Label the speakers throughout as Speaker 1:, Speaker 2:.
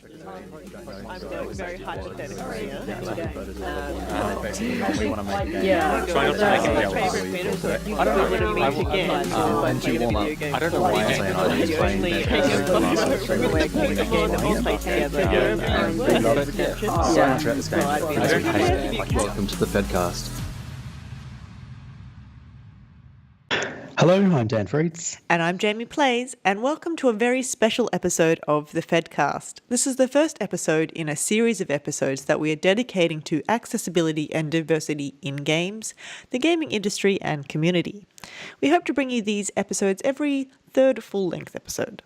Speaker 1: I'm going very hypothetically here.
Speaker 2: We want to make a game.
Speaker 1: Yeah.
Speaker 2: Try not to make it real.
Speaker 1: Favorite metaphor.
Speaker 2: I don't know.
Speaker 1: When we meet again,
Speaker 2: And you warm up. I don't know why I'm saying I was playing
Speaker 1: only
Speaker 2: that.
Speaker 1: hang out on the game that we play together.
Speaker 2: Throughout this game. Welcome to the FEDcast.
Speaker 3: Hello, I'm Dan Freeds.
Speaker 1: And I'm Jaymii Plays, and welcome to a very special episode of the FEDcast. This is the first episode in a series of episodes that we are dedicating to accessibility and diversity in games, the gaming industry, and community. We hope to bring you these episodes every third full-length episode.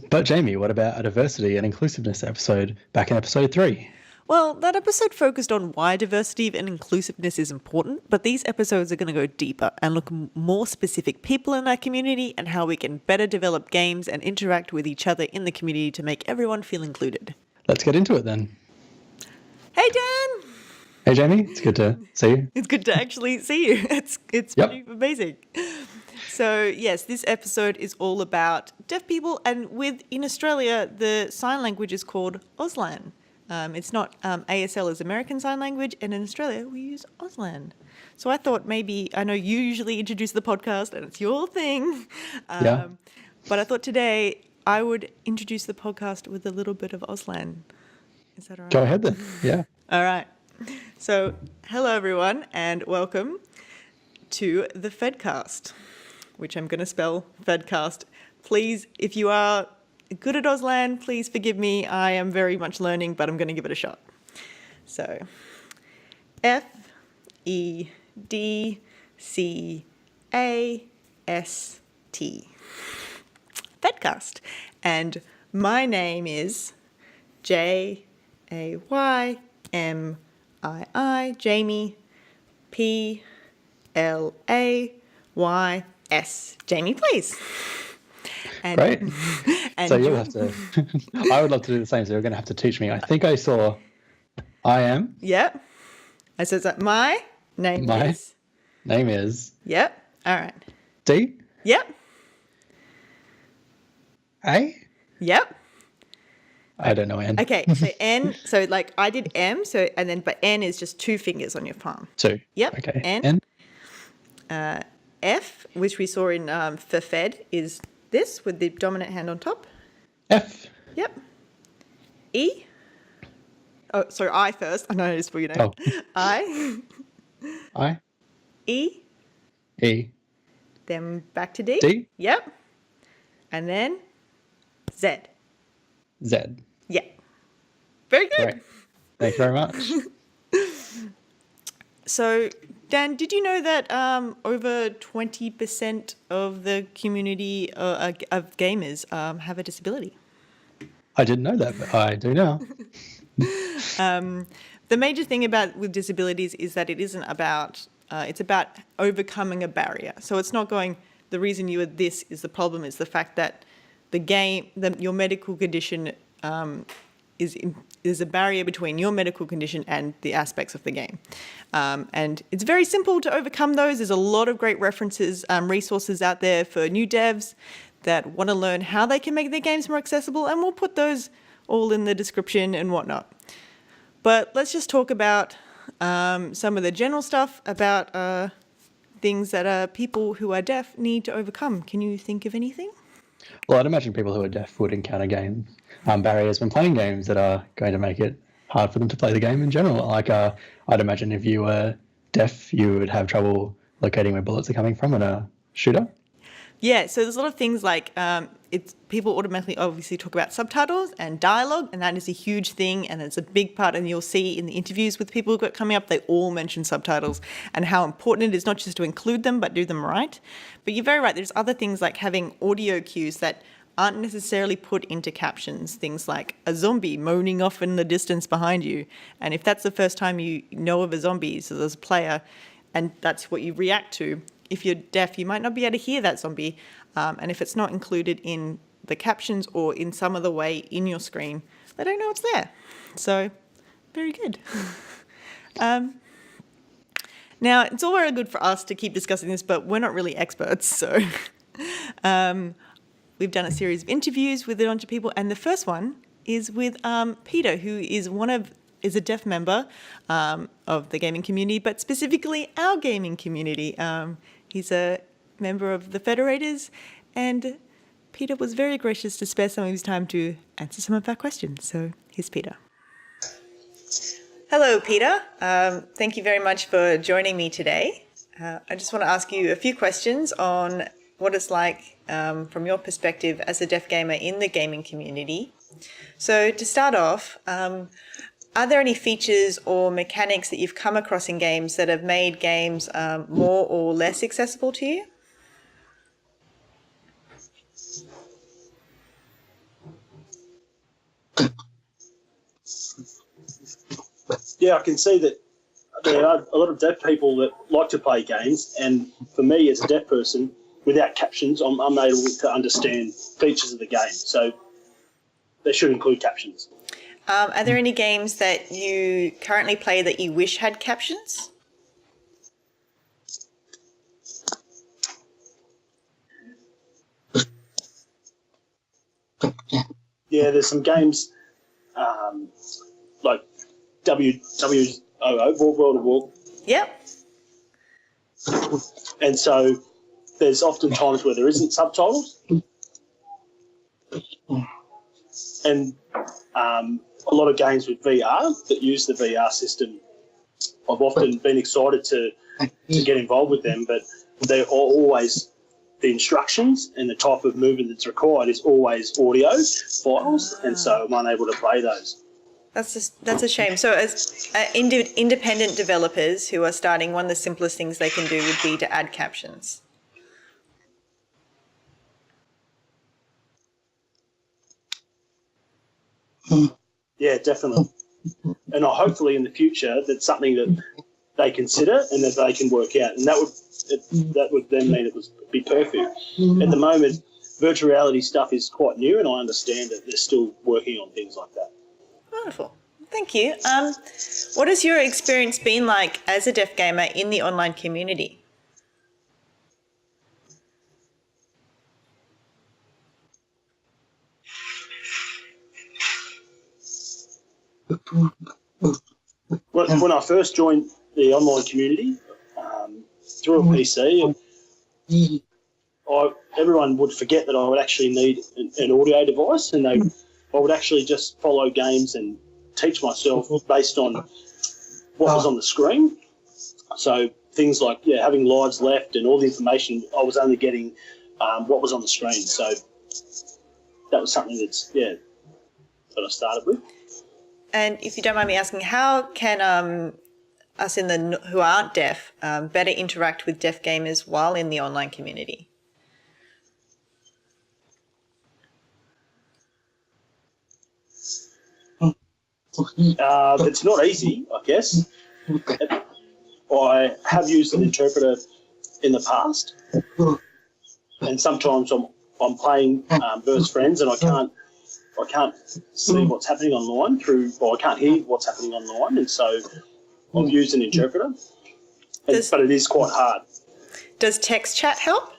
Speaker 3: But Jaymii, what about a diversity and inclusiveness episode back in episode 3?
Speaker 1: Well, that episode focused on why diversity and inclusiveness is important, but these episodes are going to go deeper and look more specific people in our community and how we can better develop games and interact with each other in the community to make everyone feel included.
Speaker 3: Let's get into it then.
Speaker 1: Hey, Dan!
Speaker 3: Hey Jaymii, it's good to see you.
Speaker 1: It's good to actually see you. It's pretty amazing. So, yes, this episode is all about deaf people, and in Australia, the sign language is called Auslan. It's not ASL is American Sign Language, and in Australia we use Auslan. So I thought maybe, I know you usually introduce the podcast and it's your thing, but I thought today I would introduce the podcast with a little bit of Auslan. Is that all right?
Speaker 3: Go ahead then, yeah.
Speaker 1: All right. So hello everyone and welcome to the FEDcast, which I'm going to spell FEDcast. Please, if you are good at Auslan, please forgive me. I am very much learning, but I'm going to give it a shot. So, FEDcast. FEDcast. And my name is Jaymii, Jaymii, Plays. Jaymii Plays. And,
Speaker 3: Great.
Speaker 1: And
Speaker 3: so you'll have to, I would love to do the same, so you're going to have to teach me. I think I saw I am.
Speaker 1: Yep. I said that my name is.
Speaker 3: Name is.
Speaker 1: Yep. All right.
Speaker 3: D.
Speaker 1: Yep.
Speaker 3: A.
Speaker 1: Yep.
Speaker 3: I don't know N.
Speaker 1: Okay, so N, so like I did M, but N is just 2 fingers on your palm.
Speaker 3: 2.
Speaker 1: Yep.
Speaker 3: Okay.
Speaker 1: N. F, which we saw in for Fed, is this with the dominant hand on top.
Speaker 3: F.
Speaker 1: Yep. E. Oh, sorry, I first. I know it is for your name.
Speaker 3: Oh.
Speaker 1: I.
Speaker 3: I.
Speaker 1: E.
Speaker 3: E.
Speaker 1: Then back to D.
Speaker 3: D.
Speaker 1: Yep. And then Z.
Speaker 3: Z.
Speaker 1: Yeah. Very good.
Speaker 3: Great. Thank you very much.
Speaker 1: So, Dan, did you know that over 20% of the community of gamers have a disability?
Speaker 3: I didn't know that, but I do now.
Speaker 1: The major thing with disabilities is that it isn't about, it's about overcoming a barrier. So it's not going, the reason you are this is the problem, is the fact that your medical condition is a barrier between your medical condition and the aspects of the game. And it's very simple to overcome those. There's a lot of great resources out there for new devs that want to learn how they can make their games more accessible, and we'll put those all in the description and whatnot. But let's just talk about some of the general stuff about things that people who are deaf need to overcome. Can you think of anything?
Speaker 3: Well, I'd imagine people who are deaf would encounter barriers when playing games that are going to make it hard for them to play the game in general. Like, I'd imagine if you were deaf, you would have trouble locating where bullets are coming from in a shooter.
Speaker 1: Yeah, so there's a lot of things like people automatically obviously talk about subtitles and dialogue, and that is a huge thing, and it's a big part, and you'll see in the interviews with people who've got coming up, they all mention subtitles and how important it is not just to include them, but do them right. But you're very right, there's other things like having audio cues that aren't necessarily put into captions, things like a zombie moaning off in the distance behind you. And if that's the first time you know of a zombie, so there's a player, and that's what you react to, if you're deaf, you might not be able to hear that zombie. And if it's not included in the captions or in some other way in your screen, they don't know it's there. So, very good. Now, it's all very good for us to keep discussing this, but we're not really experts. So we've done a series of interviews with a bunch of people, and the first one is with Peter, who is a deaf member of the gaming community, but specifically our gaming community. He's a member of the Federators, and Peter was very gracious to spare some of his time to answer some of our questions. So here's Peter. Hello, Peter. Thank you very much for joining me today. I just want to ask you a few questions on what it's like from your perspective as a deaf gamer in the gaming community. So to start off, are there any features or mechanics that you've come across in games that have made games more or less accessible to you?
Speaker 4: Yeah, I can see that there are a lot of deaf people that like to play games, and for me as a deaf person, without captions, I'm unable to understand features of the game. So they should include captions.
Speaker 1: Are there any games that you currently play that you wish had captions?
Speaker 4: Yeah, there's some games like WWOO, World of War.
Speaker 1: Yep.
Speaker 4: And so there's often times where there isn't subtitles. And a lot of games with VR that use the VR system, I've often been excited to get involved with them, but they're always, the instructions and the type of movement that's required is always audio files, and so I'm unable to play those.
Speaker 1: That's a shame. So as independent developers who are starting, one of the simplest things they can do would be to add captions.
Speaker 4: Yeah, definitely. And hopefully in the future that's something that they consider and that they can work out, and that would then mean it would be perfect. At the moment, virtual reality stuff is quite new, and I understand that they're still working on things like that.
Speaker 1: Wonderful. Thank you. What has your experience been like as a deaf gamer in the online community?
Speaker 4: When I first joined the online community through a PC, everyone would forget that I would actually need an audio device, and I would actually just follow games and teach myself based on what was on the screen. So things like having lives left and all the information, I was only getting what was on the screen. So that was something that I started with.
Speaker 1: And if you don't mind me asking, how can us who aren't deaf better interact with deaf gamers while in the online community?
Speaker 4: It's not easy, I guess. I have used an interpreter in the past, and sometimes I'm playing versus friends, and I can't see what's happening online I can't hear what's happening online, and so I've used an interpreter, but it is quite hard.
Speaker 1: Does text chat help?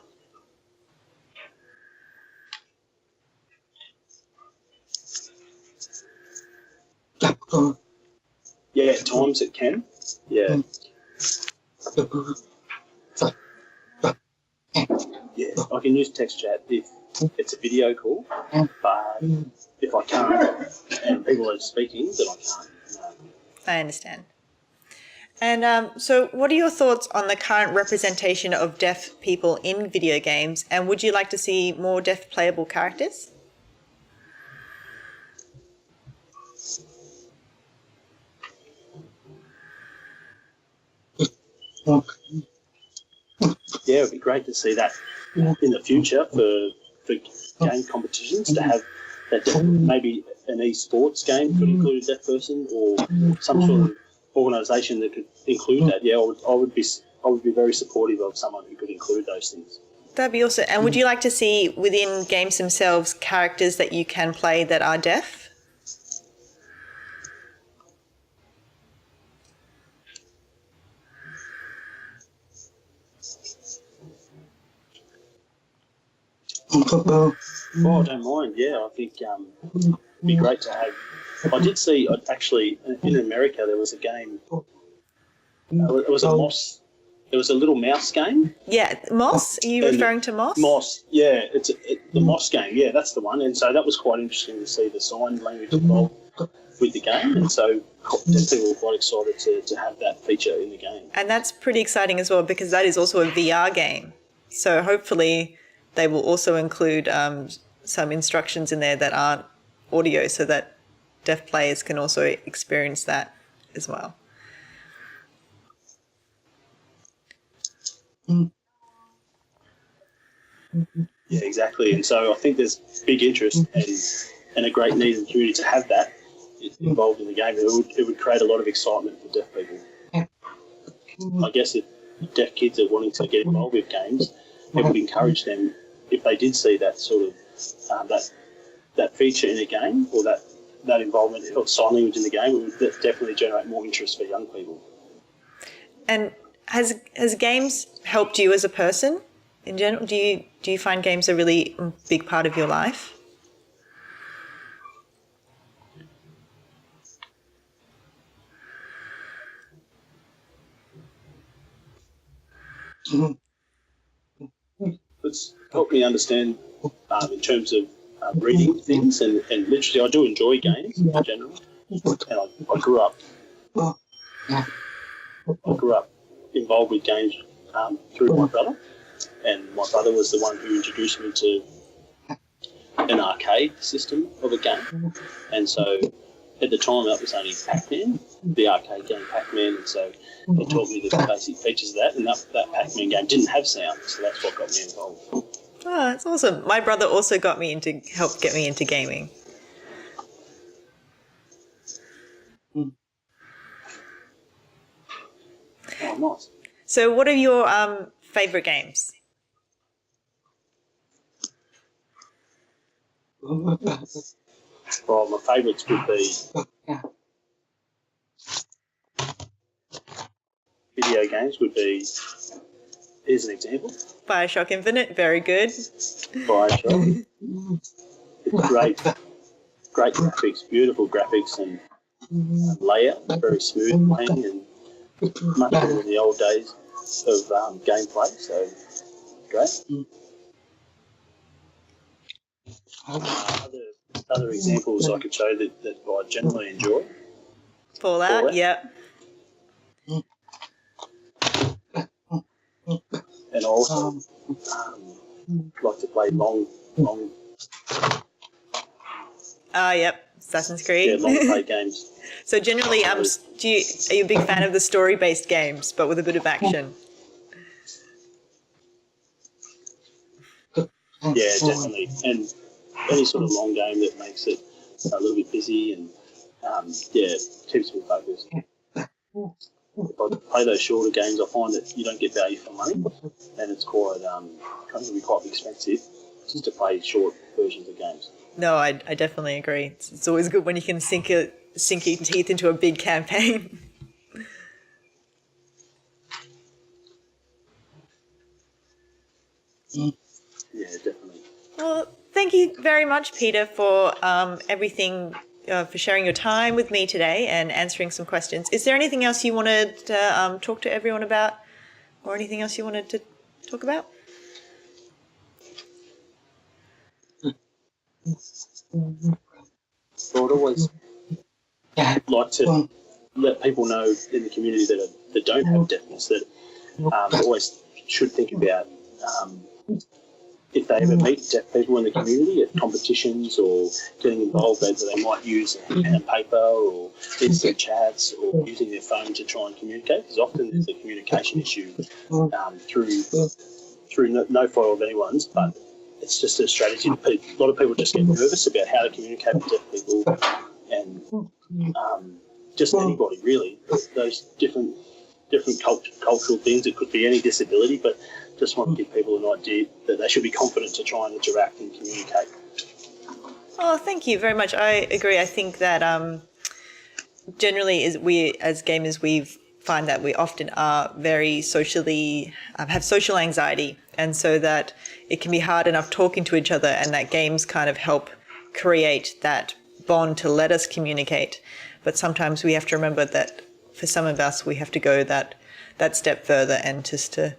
Speaker 4: Yeah, at times it can. Yeah. Yeah, I can use text chat if it's a video call, but if I can't and people are speaking, then I can't. No.
Speaker 1: I understand. And so what are your thoughts on the current representation of deaf people in video games, and would you like to see more deaf playable characters?
Speaker 4: Yeah, it would be great to see that in the future for game competitions, to have that maybe an esports game could include a deaf person, or some sort of organisation that could include that. Yeah, I would be very supportive of someone who could include those things.
Speaker 1: That'd be awesome. And would you like to see within games themselves characters that you can play that are deaf?
Speaker 4: Oh, I don't mind. Yeah, I think be great to have. I did see, actually, in America, there was a game. It was a moss. It was a little mouse game.
Speaker 1: Yeah, Moss? Are you referring to Moss?
Speaker 4: Moss, yeah. The Moss game, yeah, that's the one. And so that was quite interesting to see the sign language involved with the game. And so people were quite excited to have that feature in the game.
Speaker 1: And that's pretty exciting as well, because that is also a VR game. So hopefully they will also include some instructions in there that aren't audio, so that deaf players can also experience that as well.
Speaker 4: Yeah, exactly. And so I think there's big interest and a great need in the community to have that involved in the game. It would create a lot of excitement for deaf people. I guess if deaf kids are wanting to get involved with games, it would encourage them, if they did see that sort of that feature in a game, or that involvement of sign language in the game, it would definitely generate more interest for young people.
Speaker 1: And has games helped you as a person in general? Do you find games a really big part of your life?
Speaker 4: It's helped me understand in terms of reading things and literacy. I do enjoy games in general, and I grew up involved with games through my brother, and my brother was the one who introduced me to an arcade system of a game. And so at the time that was only Pac-Man, the arcade game Pac-Man, and so he taught me the basic features of that, and that Pac-Man game didn't have sound, so that's what got me involved.
Speaker 1: Oh, that's awesome. My brother also helped get me into gaming.
Speaker 4: Oh, nice.
Speaker 1: So what are your favourite games?
Speaker 4: Well, my favourites would be video games would be, here's an example.
Speaker 1: BioShock Infinite, very good.
Speaker 4: BioShock. Great graphics, beautiful graphics and layout, very smooth playing and much better than the old days of gameplay, so great. Other examples I could show that I generally enjoy.
Speaker 1: Fallout, yep.
Speaker 4: And I also like to play long.
Speaker 1: Yep, Assassin's Creed.
Speaker 4: Yeah, long play games.
Speaker 1: So generally, are you a big fan of the story-based games, but with a bit of action?
Speaker 4: Yeah, definitely. And any sort of long game that makes it a little bit busy and keeps me focused. If I play those shorter games, I find that you don't get value for money, and it's quite can be quite expensive just to play short versions of games.
Speaker 1: No, I definitely agree. It's always good when you can sink your teeth into a big campaign.
Speaker 4: Yeah, definitely.
Speaker 1: Well, thank you very much, Peter, for everything, for sharing your time with me today and answering some questions. Is there anything else you wanted to talk to everyone about, or anything else you wanted to talk about?
Speaker 4: So I'd always like to let people know in the community that don't have deafness that they always should think about if they ever meet deaf people in the community at competitions or getting involved, that they might use a pen and paper or instant chats or using their phone to try and communicate, because often there's a communication issue through no fault of anyone's, but it's just a strategy. A lot of people just get nervous about how to communicate with deaf people and just anybody really. Those different cultural things. It could be any disability, but just want to give people an idea that they should be confident to try and interact and communicate.
Speaker 1: Oh, thank you very much. I agree. I think that generally, we as gamers, we find that we often are very socially have social anxiety, and so that it can be hard enough talking to each other, and that games kind of help create that bond to let us communicate. But sometimes we have to remember that for some of us, we have to go that step further and just to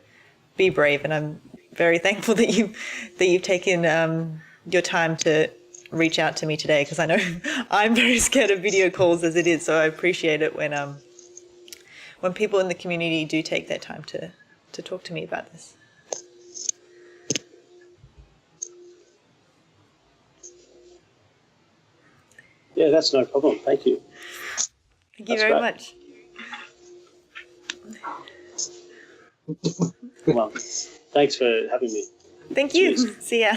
Speaker 1: be brave. And I'm very thankful that you've taken your time to reach out to me today, because I know I'm very scared of video calls as it is. So I appreciate it when people in the community do take their time to talk to me about this.
Speaker 4: Yeah, that's no problem. Thank you.
Speaker 1: Thank you very much.
Speaker 4: Well, thanks for having me.
Speaker 1: Thank you.
Speaker 4: Cheers.
Speaker 1: See ya.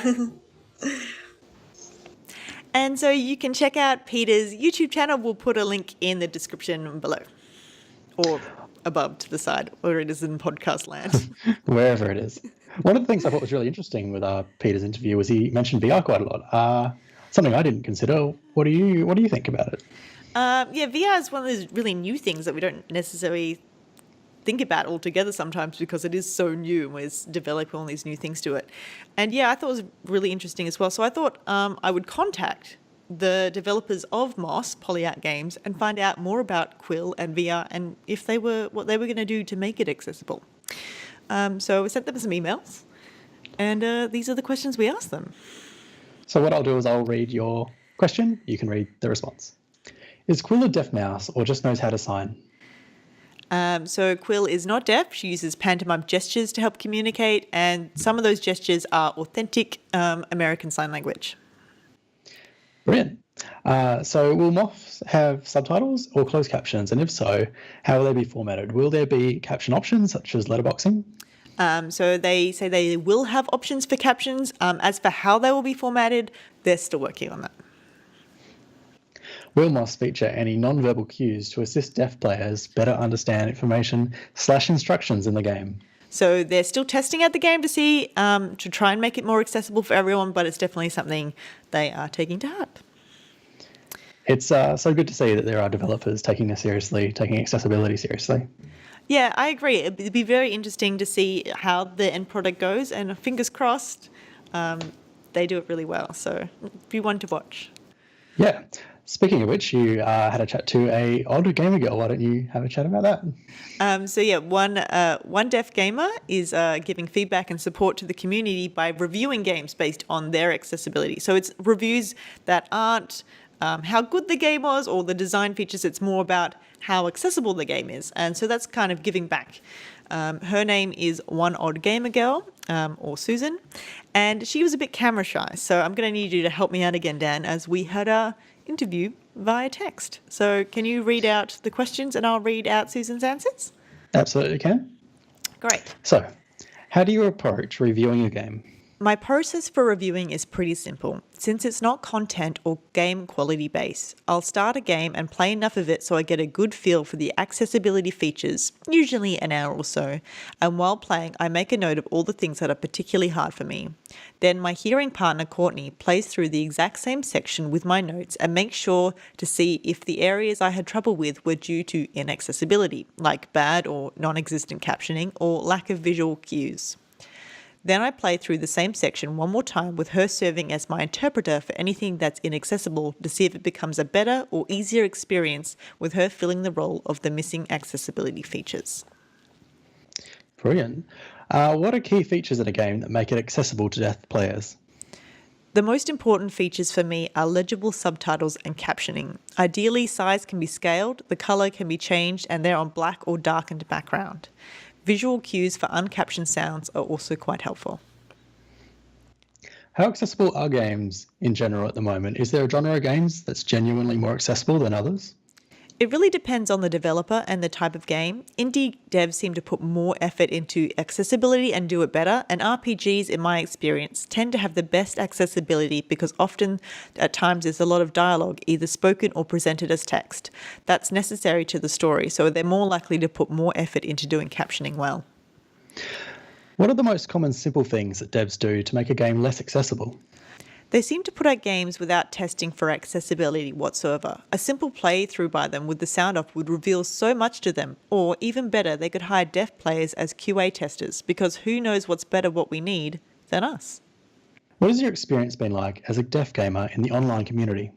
Speaker 1: And so you can check out Peter's YouTube channel. We'll put a link in the description below or above to the side, or it is in podcast land.
Speaker 3: Wherever it is. One of the things I thought was really interesting with Peter's interview was he mentioned VR quite a lot. Something I didn't consider. What do you think about it?
Speaker 1: Yeah, VR is one of those really new things that we don't necessarily think about altogether sometimes, because it is so new and we're developing all these new things to it. And yeah, I thought it was really interesting as well. So I thought I would contact the developers of Moss, Polyarc Games, and find out more about Quill and VR and what they were going to do to make it accessible. So we sent them some emails, and these are the questions we asked them.
Speaker 3: So what I'll do is I'll read your question. You can read the response. Is Quill a deaf mouse or just knows how to sign?
Speaker 1: So Quill is not deaf. She uses pantomime gestures to help communicate, and some of those gestures are authentic American Sign Language.
Speaker 3: Brilliant. So will Moss have subtitles or closed captions? And if so, how will they be formatted? Will there be caption options such as letterboxing?
Speaker 1: So they say they will have options for captions. As for how they will be formatted, they're still working on that.
Speaker 3: Will Moss feature any non-verbal cues to assist deaf players better understand information/instructions in the game?
Speaker 1: So they're still testing out the game to see, to try and make it more accessible for everyone, but it's definitely something they are taking to heart.
Speaker 3: It's so good to see that there are developers taking this seriously, taking accessibility seriously.
Speaker 1: Yeah, I agree. It'd be very interesting to see how the end product goes, and fingers crossed, they do it really well. So it'd be one to watch.
Speaker 3: Yeah. Speaking of which, you had a chat to a odd gamer girl. Why don't you have a chat about that?
Speaker 1: So yeah, one deaf gamer is giving feedback and support to the community by reviewing games based on their accessibility. So it's reviews that aren't how good the game was or the design features. It's more about how accessible the game is. And so that's kind of giving back. Her name is One Odd Gamer Girl, or Susan, and she was a bit camera shy. So I'm going to need you to help me out again, Dan, as we had a interview via text. So can you read out the questions and I'll read out Susan's answers?
Speaker 3: Absolutely can.
Speaker 1: Great.
Speaker 3: So, how do you approach reviewing a game?
Speaker 1: My process for reviewing is pretty simple. Since it's not content or game quality based, I'll start a game and play enough of it so I get a good feel for the accessibility features, usually an hour or so, and while playing I make a note of all the things that are particularly hard for me. Then my hearing partner Courtney plays through the exact same section with my notes and makes sure to see if the areas I had trouble with were due to inaccessibility, like bad or non-existent captioning or lack of visual cues. Then I play through the same section one more time with her serving as my interpreter for anything that's inaccessible to see if it becomes a better or easier experience with her filling the role of the missing accessibility features.
Speaker 3: Brilliant. What are key features in a game that make it accessible to deaf players?
Speaker 1: The most important features for me are legible subtitles and captioning. Ideally, size can be scaled, the colour can be changed, and they're on black or darkened background. Visual cues for uncaptioned sounds are also quite helpful.
Speaker 3: How accessible are games in general at the moment? Is there a genre of games that's genuinely more accessible than others?
Speaker 1: It really depends on the developer and the type of game. Indie devs seem to put more effort into accessibility and do it better, and RPGs, in my experience, tend to have the best accessibility because often, at times, there's a lot of dialogue, either spoken or presented as text. That's necessary to the story, so they're more likely to put more effort into doing captioning well.
Speaker 3: What are the most common simple things that devs do to make a game less accessible?
Speaker 1: They seem to put out games without testing for accessibility whatsoever. A simple playthrough by them with the sound off would reveal so much to them, or even better, they could hire deaf players as QA testers, because who knows what's better what we need than us?
Speaker 3: What has your experience been like as a deaf gamer in the online community?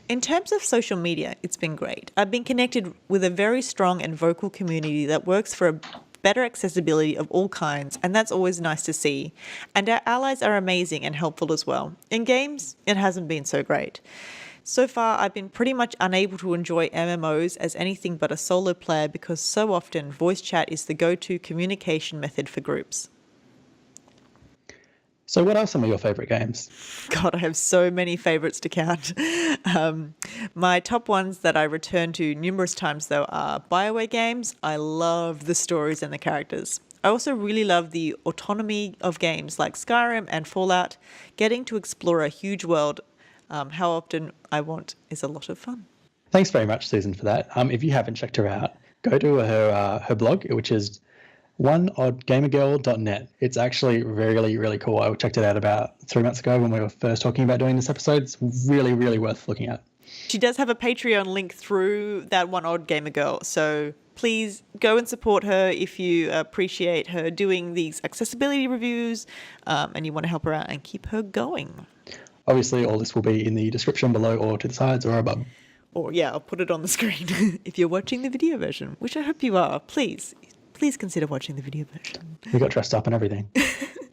Speaker 1: In terms of social media, it's been great. I've been connected with a very strong and vocal community that works for a better accessibility of all kinds, and that's always nice to see. And our allies are amazing and helpful as well. In games, it hasn't been so great. So far, I've been pretty much unable to enjoy MMOs as anything but a solo player because so often voice chat is the go-to communication method for groups.
Speaker 3: So what are some of your favourite games?
Speaker 1: God, I have so many favourites to count. My top ones that I return to numerous times, though, are BioWare games. I love the stories and the characters. I also really love the autonomy of games like Skyrim and Fallout. Getting to explore a huge world, how often I want, is a lot of fun.
Speaker 3: Thanks very much, Susan, for that. If you haven't checked her out, go to her blog, which is oneoddgamergirl.net. It's actually really, really cool. I checked it out about 3 months ago when we were first talking about doing this episode. It's really, really worth looking at.
Speaker 1: She does have a Patreon link through that One Odd Gamer Girl, so please go and support her if you appreciate her doing these accessibility reviews and you want to help her out and keep her going.
Speaker 3: Obviously, all this will be in the description below or to the sides or above.
Speaker 1: Or, yeah, I'll put it on the screen. If you're watching the video version, which I hope you are, please consider watching the video version.
Speaker 3: We got dressed up and everything.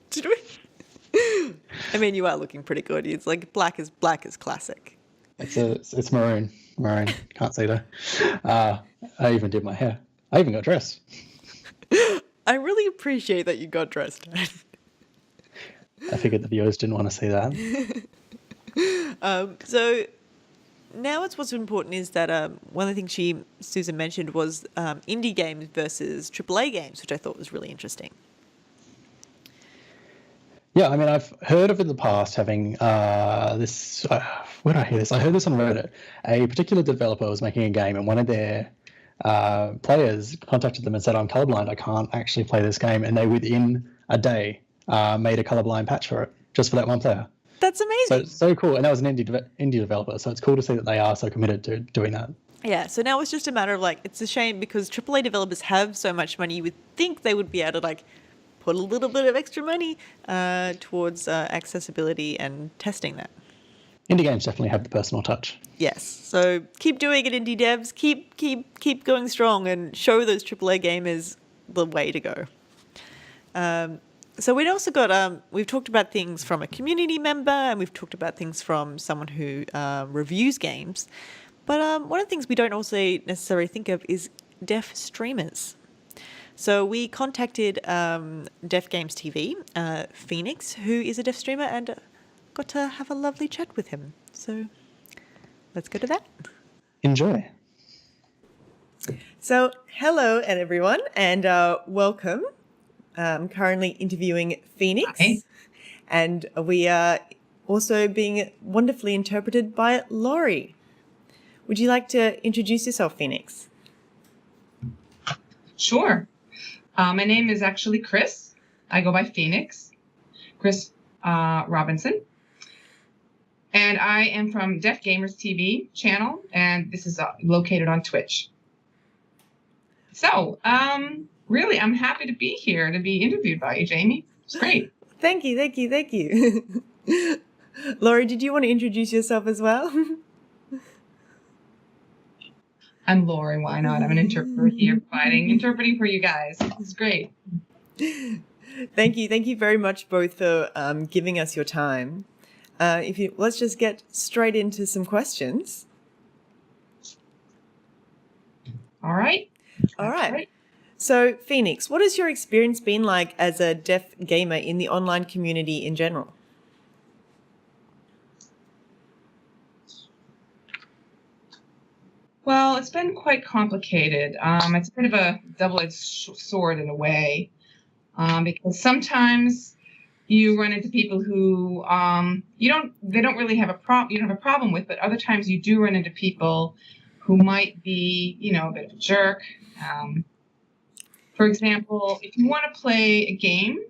Speaker 1: Did we? I mean, you are looking pretty good. It's like black is classic.
Speaker 3: It's maroon. Can't see though. I even did my hair. I even got dressed.
Speaker 1: I really appreciate that you got dressed.
Speaker 3: I figured the viewers didn't want to see that.
Speaker 1: So now what's important is that one of the things Susan mentioned was indie games versus AAA games, which I thought was really interesting.
Speaker 3: Yeah, I mean, I've heard of in the past having this. Where did I hear this? I heard this on Reddit. A particular developer was making a game, and one of their players contacted them and said, "I'm colorblind. I can't actually play this game." And they, within a day, made a colorblind patch for it, just for that one player.
Speaker 1: That's amazing.
Speaker 3: So it's so cool. And that was an indie developer. So it's cool to see that they are so committed to doing that.
Speaker 1: Yeah, so now it's just a matter of it's a shame because AAA developers have so much money. You would think they would be able to put a little bit of extra money towards accessibility and testing that.
Speaker 3: Indie games definitely have the personal touch.
Speaker 1: Yes, so keep doing it, indie devs. Keep going strong and show those AAA gamers the way to go. So we'd also got, we've talked about things from a community member and we've talked about things from someone who reviews games. But one of the things we don't also necessarily think of is deaf streamers. So we contacted Deaf Games TV, Phoenix, who is a deaf streamer, and got to have a lovely chat with him. So let's go to that.
Speaker 3: Enjoy.
Speaker 1: So hello, everyone, and welcome. I'm currently interviewing Phoenix.
Speaker 5: Hi.
Speaker 1: And we are also being wonderfully interpreted by Lori. Would you like to introduce yourself, Phoenix?
Speaker 5: Sure. My name is actually Chris. I go by Phoenix, Chris Robinson. And I am from Deaf Gamers TV channel, and this is located on Twitch. So, really, I'm happy to be here to be interviewed by you, Jaymii. It's great.
Speaker 1: Thank you. Lori, did you want to introduce yourself as well?
Speaker 5: I'm Lori Whynot. I'm an interpreter here, interpreting for you guys. It's great.
Speaker 1: Thank you very much both for giving us your time. Let's just get straight into some questions.
Speaker 5: All right.
Speaker 1: All right. So, Phoenix, what has your experience been like as a deaf gamer in the online community in general?
Speaker 5: Well, it's been quite complicated. It's a bit of a double-edged sword in a way, because sometimes you run into people who they don't really have a problem with, but other times you do run into people who might be, a bit of a jerk. For example, if you want to play a game,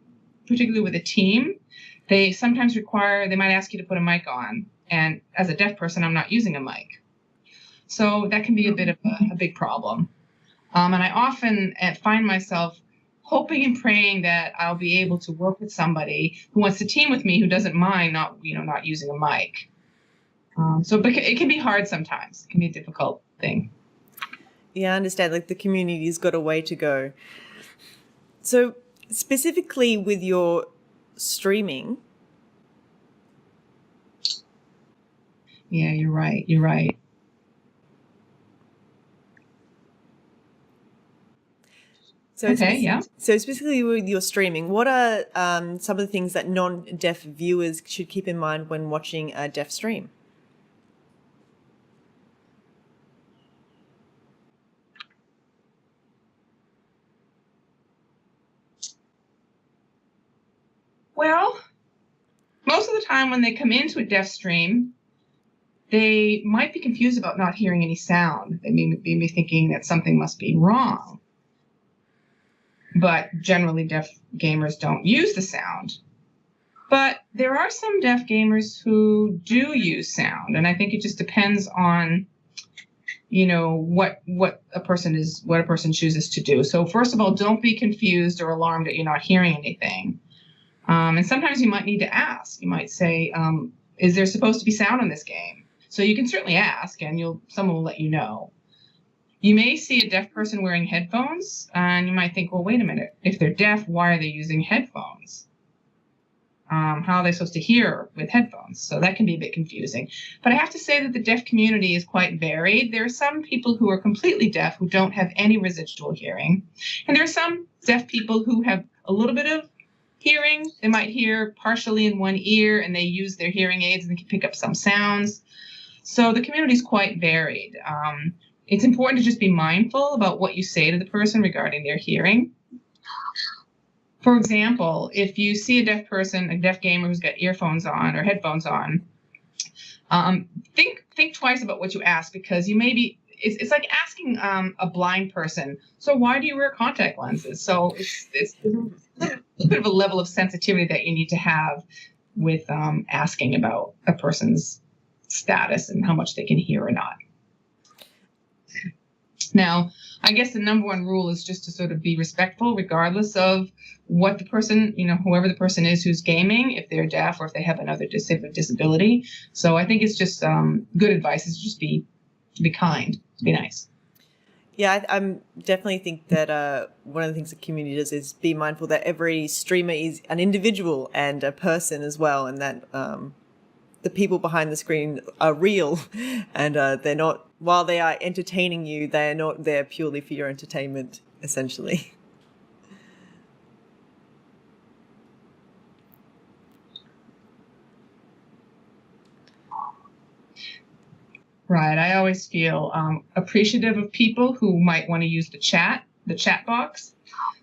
Speaker 5: particularly with a team, they sometimes they might ask you to put a mic on. And as a deaf person, I'm not using a mic. So that can be a bit of a big problem. And I often find myself hoping and praying that I'll be able to work with somebody who wants to team with me, who doesn't mind not using a mic. But it can be hard sometimes. It can be a difficult thing.
Speaker 1: Yeah, I understand. Like the community's got a way to go. So specifically with your streaming.
Speaker 5: Yeah, you're right. You're right.
Speaker 1: So
Speaker 5: okay, yeah.
Speaker 1: So specifically with your streaming, what are some of the things that non-deaf viewers should keep in mind when watching a deaf stream?
Speaker 5: Well, most of the time when they come into a deaf stream, they might be confused about not hearing any sound. They may be thinking that something must be wrong. But generally, deaf gamers don't use the sound. But there are some deaf gamers who do use sound, and I think it just depends on, what a person chooses to do. So first of all, don't be confused or alarmed that you're not hearing anything. And sometimes you might need to ask. You might say, is there supposed to be sound in this game? So you can certainly ask, and someone will let you know. You may see a deaf person wearing headphones, and you might think, well, wait a minute. If they're deaf, why are they using headphones? How are they supposed to hear with headphones? So that can be a bit confusing. But I have to say that the deaf community is quite varied. There are some people who are completely deaf who don't have any residual hearing. And there are some deaf people who have a little bit of hearing. They might hear partially in one ear, and they use their hearing aids and they can pick up some sounds. So the community is quite varied. It's important to just be mindful about what you say to the person regarding their hearing. For example, if you see a deaf person, a deaf gamer who's got earphones on or headphones on, think twice about what you ask, because you may be, it's like asking a blind person, so why do you wear contact lenses? So it's a bit of a level of sensitivity that you need to have with asking about a person's status and how much they can hear or not. Now, I guess the number one rule is just to sort of be respectful, regardless of what the person, whoever the person is who's gaming, if they're deaf or if they have another disability. So I think it's just good advice is just be kind, be nice.
Speaker 1: Yeah, I'm definitely think that one of the things the community does is be mindful that every streamer is an individual and a person as well, and that the people behind the screen are real, and they're not, while they are entertaining you, they are not there purely for your entertainment, essentially.
Speaker 5: Right. I always feel appreciative of people who might want to use the chat box,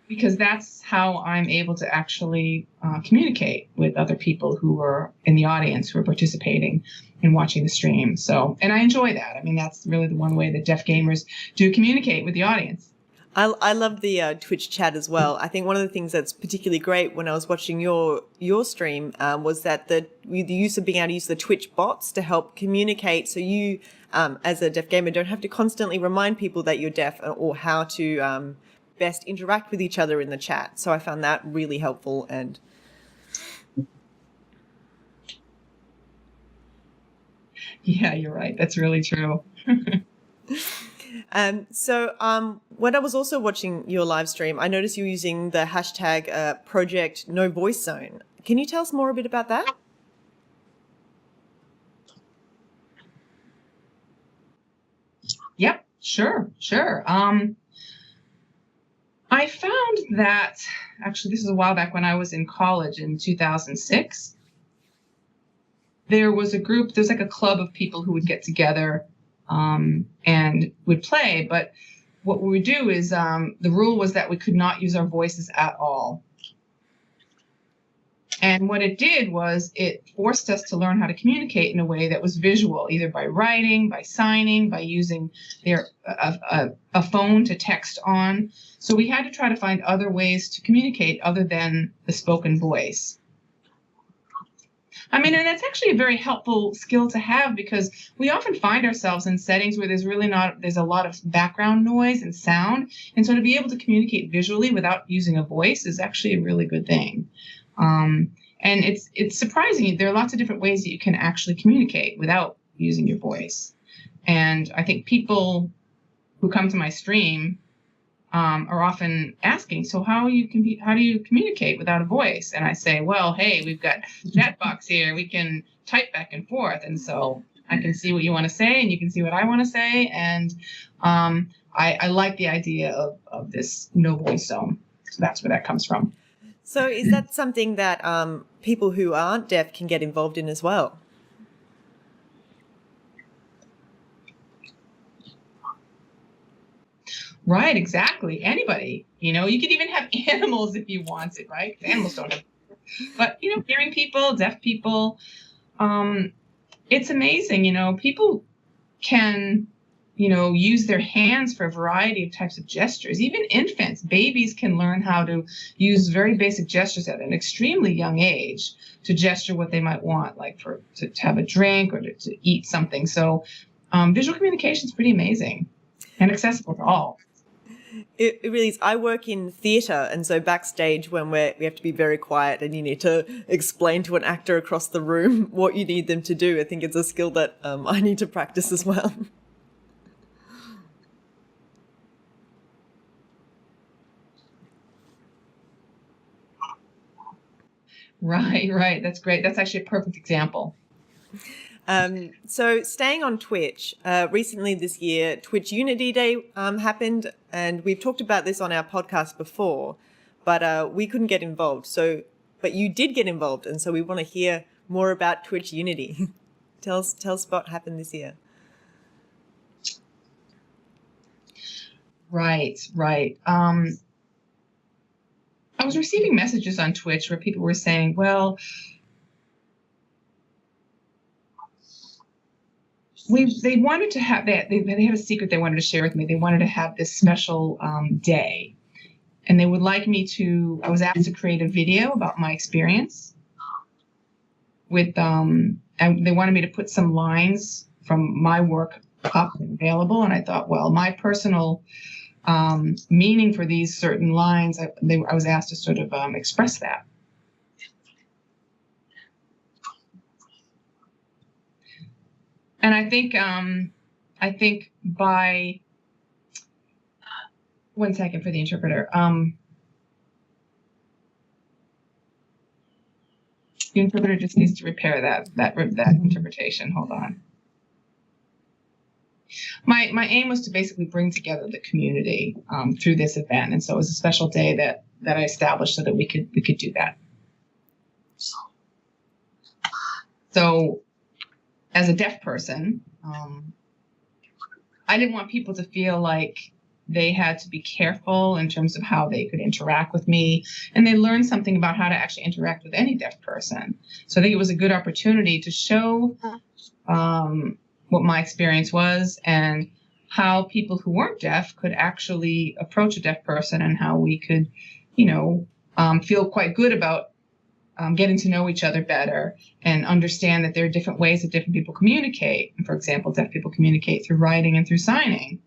Speaker 5: because that's how I'm able to actually communicate with other people who are in the audience, who are participating and watching the stream. So, and I enjoy that. I mean, that's really the one way that deaf gamers do communicate with the audience.
Speaker 1: I love the Twitch chat as well. I think one of the things that's particularly great when I was watching your stream was that the use of being able to use the Twitch bots to help communicate. So you, as a deaf gamer, don't have to constantly remind people that you're deaf or how to best interact with each other in the chat. So I found that really helpful. And
Speaker 5: yeah, you're right. That's really true.
Speaker 1: So when I was also watching your live stream, I noticed you were using the hashtag project No Voice Zone. Can you tell us more a bit about that?
Speaker 5: Yep, sure. I found that, actually, this is a while back when I was in college in 2006. There was like a club of people who would get together and would play. But what we would do is the rule was that we could not use our voices at all. And what it did was it forced us to learn how to communicate in a way that was visual, either by writing, by signing, by using a phone to text on. So we had to try to find other ways to communicate other than the spoken voice. I mean, and that's actually a very helpful skill to have, because we often find ourselves in settings where there's a lot of background noise and sound. And so to be able to communicate visually without using a voice is actually a really good thing. And it's surprising. There are lots of different ways that you can actually communicate without using your voice. And I think people who come to my stream are often asking, so how do you communicate without a voice? And I say, well, hey, we've got chat box here. We can type back and forth. And so I can see what you want to say and you can see what I want to say. And I like the idea of this no voice zone. So that's where that comes from.
Speaker 1: So is that something that people who aren't deaf can get involved in as well?
Speaker 5: Right, exactly. Anybody, you could even have animals if you wanted, right? Animals don't have, but hearing people, deaf people, it's amazing. People can, use their hands for a variety of types of gestures. Even infants, babies can learn how to use very basic gestures at an extremely young age to gesture what they might want, like to have a drink or to eat something. So visual communication is pretty amazing and accessible to all.
Speaker 1: It really is. I work in theatre, and so backstage when we have to be very quiet and you need to explain to an actor across the room what you need them to do, I think it's a skill that I need to practice as well.
Speaker 5: Right. That's great. That's actually a perfect example.
Speaker 1: So staying on Twitch, recently this year, Twitch Unity Day happened, and we've talked about this on our podcast before, but we couldn't get involved. But you did get involved, and so we want to hear more about Twitch Unity. Tell us what happened this year.
Speaker 5: Right. I was receiving messages on Twitch where people were saying, well, they wanted to have that. They had a secret they wanted to share with me. They wanted to have this special day. And they would like me I was asked to create a video about my experience with, and they wanted me to put some lines from my work up and available. And I thought, well, my personal meaning for these certain lines, I was asked to sort of express that. And I think by 1 second for the interpreter. The interpreter just needs to repair that interpretation. Hold on. My aim was to basically bring together the community through this event, and so it was a special day that I established so that we could do that. So, as a deaf person, I didn't want people to feel like they had to be careful in terms of how they could interact with me, and they learned something about how to actually interact with any deaf person. So I think it was a good opportunity to show what my experience was and how people who weren't deaf could actually approach a deaf person, and how we could, feel quite good about getting to know each other better and understand that there are different ways that different people communicate. For example, deaf people communicate through writing and through signing,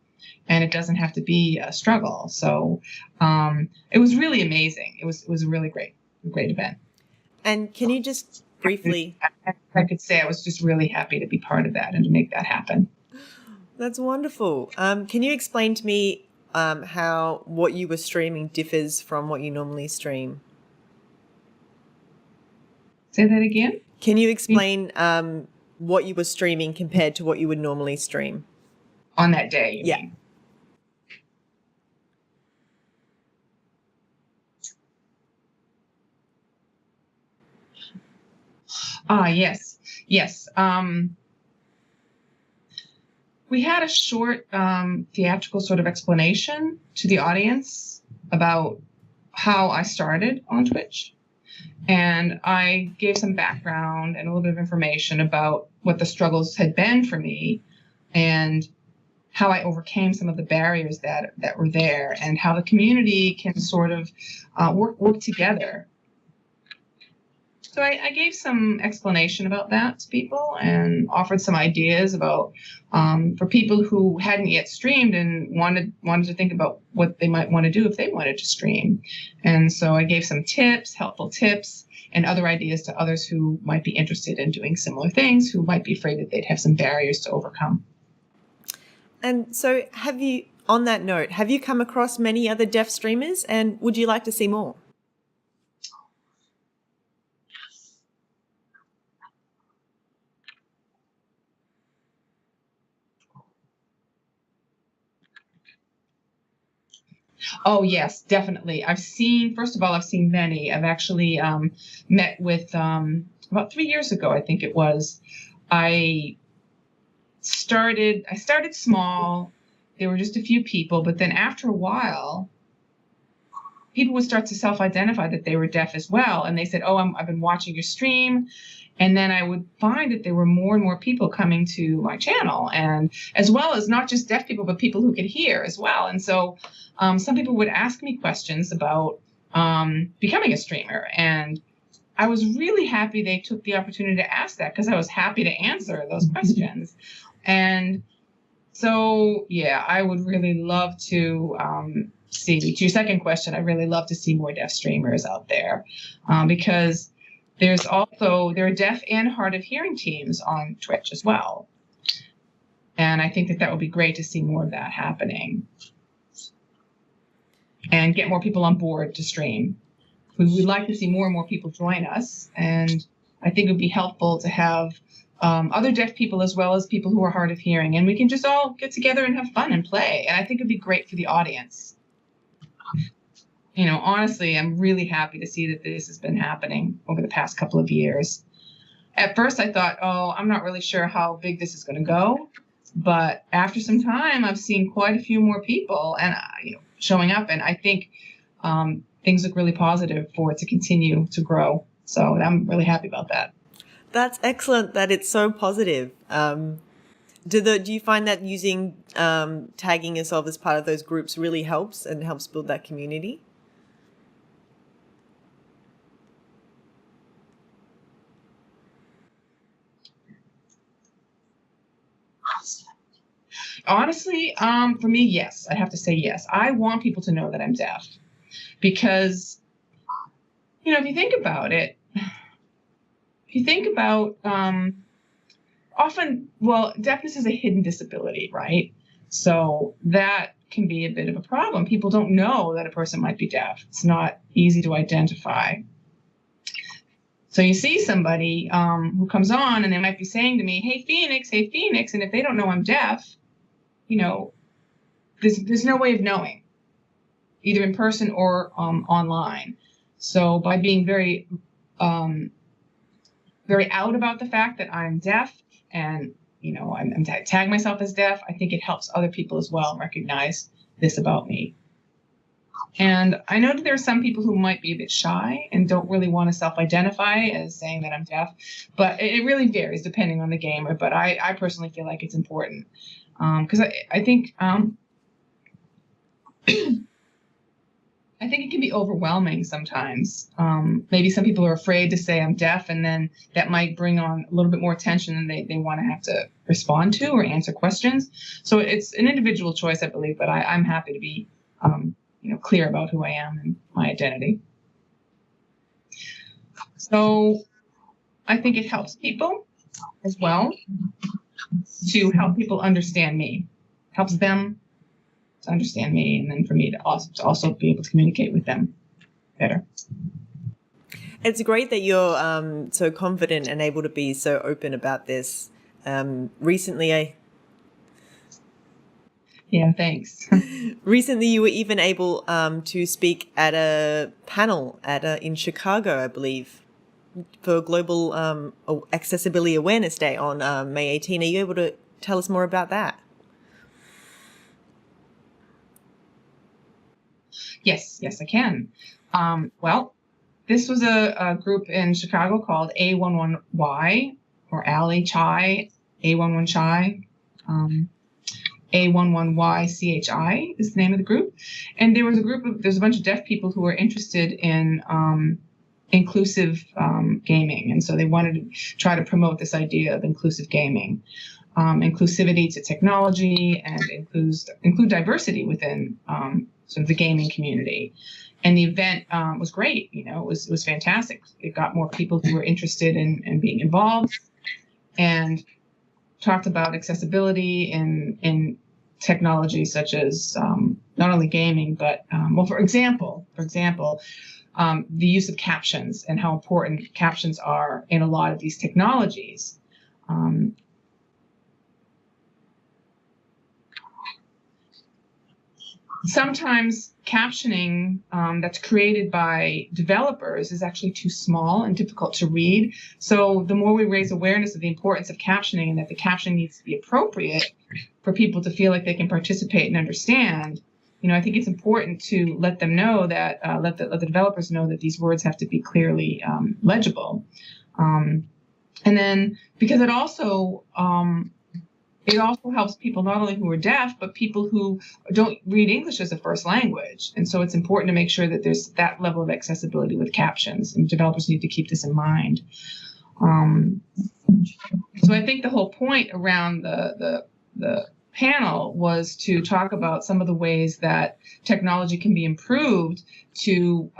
Speaker 5: and it doesn't have to be a struggle. So it was really amazing. It was a really great event. And
Speaker 1: can you just briefly...
Speaker 5: I could say I was just really happy to be part of that and to make that happen.
Speaker 1: That's wonderful. Can you explain to me how what you were streaming differs from what you normally stream?
Speaker 5: Say that again?
Speaker 1: Can you explain what you were streaming compared to what you would normally stream?
Speaker 5: On that day, you mean? Yes. We had a short theatrical sort of explanation to the audience about how I started on Twitch. And I gave some background and a little bit of information about what the struggles had been for me and how I overcame some of the barriers that were there, and how the community can sort of work together So I gave some explanation about that to people and offered some ideas about for people who hadn't yet streamed and wanted to think about what they might want to do if they wanted to stream. And so I gave some tips, helpful tips, and other ideas to others who might be interested in doing similar things, who might be afraid that they'd have some barriers to overcome.
Speaker 1: And so on that note, have you come across many other deaf streamers, and would you like to see more?
Speaker 5: Oh, yes, definitely. First of all, I've seen many. I've actually met with, about 3 years ago, I think it was. I started small. There were just a few people, but then after a while, people would start to self-identify that they were deaf as well. And they said, oh, I've been watching your stream. And then I would find that there were more and more people coming to my channel, and as well as not just deaf people, but people who could hear as well. And so some people would ask me questions about becoming a streamer. And I was really happy they took the opportunity to ask that, because I was happy to answer those questions. And so, yeah, I would really love to see, to your second question, I really love to see more deaf streamers out there, because there are deaf and hard of hearing teams on Twitch as well. And I think that would be great to see more of that happening and get more people on board to stream. We'd like to see more and more people join us. And I think it would be helpful to have other deaf people as well as people who are hard of hearing. And we can just all get together and have fun and play. And I think it'd be great for the audience. You know, honestly, I'm really happy to see that this has been happening over the past couple of years. At first, I thought, I'm not really sure how big this is going to go. But after some time, I've seen quite a few more people and showing up. And I think things look really positive for it to continue to grow. So I'm really happy about that.
Speaker 1: That's excellent that it's so positive. Do you find that using tagging yourself as part of those groups really helps and helps build that community?
Speaker 5: Honestly, for me, yes. I have to say yes. I want people to know that I'm deaf because, if you think about it, often, deafness is a hidden disability, right? So that can be a bit of a problem. People don't know that a person might be deaf. It's not easy to identify. So you see somebody who comes on and they might be saying to me, hey, Phoenix, and if they don't know I'm deaf, there's no way of knowing, either in person or online. So by being very out about the fact that I'm deaf and, I'm tag myself as deaf, I think it helps other people as well recognize this about me. And I know that there are some people who might be a bit shy and don't really want to self-identify as saying that I'm deaf, but it really varies depending on the gamer. But I personally feel like it's important because I think I think it can be overwhelming sometimes. Maybe some people are afraid to say I'm deaf, and then that might bring on a little bit more attention than they want to have to respond to or answer questions. So it's an individual choice, I believe, but I'm happy to be clear about who I am and my identity. So I think it helps people as well to help people understand me, helps them to understand me, and then for me to also be able to communicate with them better.
Speaker 1: It's great that you're so confident and able to be so open about this. Recently,
Speaker 5: Yeah, thanks.
Speaker 1: Recently, you were even able to speak at a panel in Chicago, I believe, for Global Accessibility Awareness Day on May 18. Are you able to tell us more about that?
Speaker 5: Yes, I can. This was a group in Chicago called A11Y or Ally Chai, A11 Chai. A11YCHI is the name of the group. And there's a bunch of deaf people who are interested in inclusive gaming. And so they wanted to try to promote this idea of inclusive gaming, inclusivity to technology, and include diversity within sort of the gaming community. And the event was great. You know, it was fantastic. It got more people who were interested in being involved, and talked about accessibility in technology such as not only gaming, but well, for example, the use of captions and how important captions are in a lot of these technologies. Sometimes captioning that's created by developers is actually too small and difficult to read. So the more we raise awareness of the importance of captioning, and that the captioning needs to be appropriate for people to feel like they can participate and understand, you know, I think it's important to let them know that, let the developers know that these words have to be clearly legible. And then, because it also helps people not only who are deaf, but people who don't read English as a first language. And so it's important to make sure that there's that level of accessibility with captions, and developers need to keep this in mind. So I think the whole point around the panel was to talk about some of the ways that technology can be improved to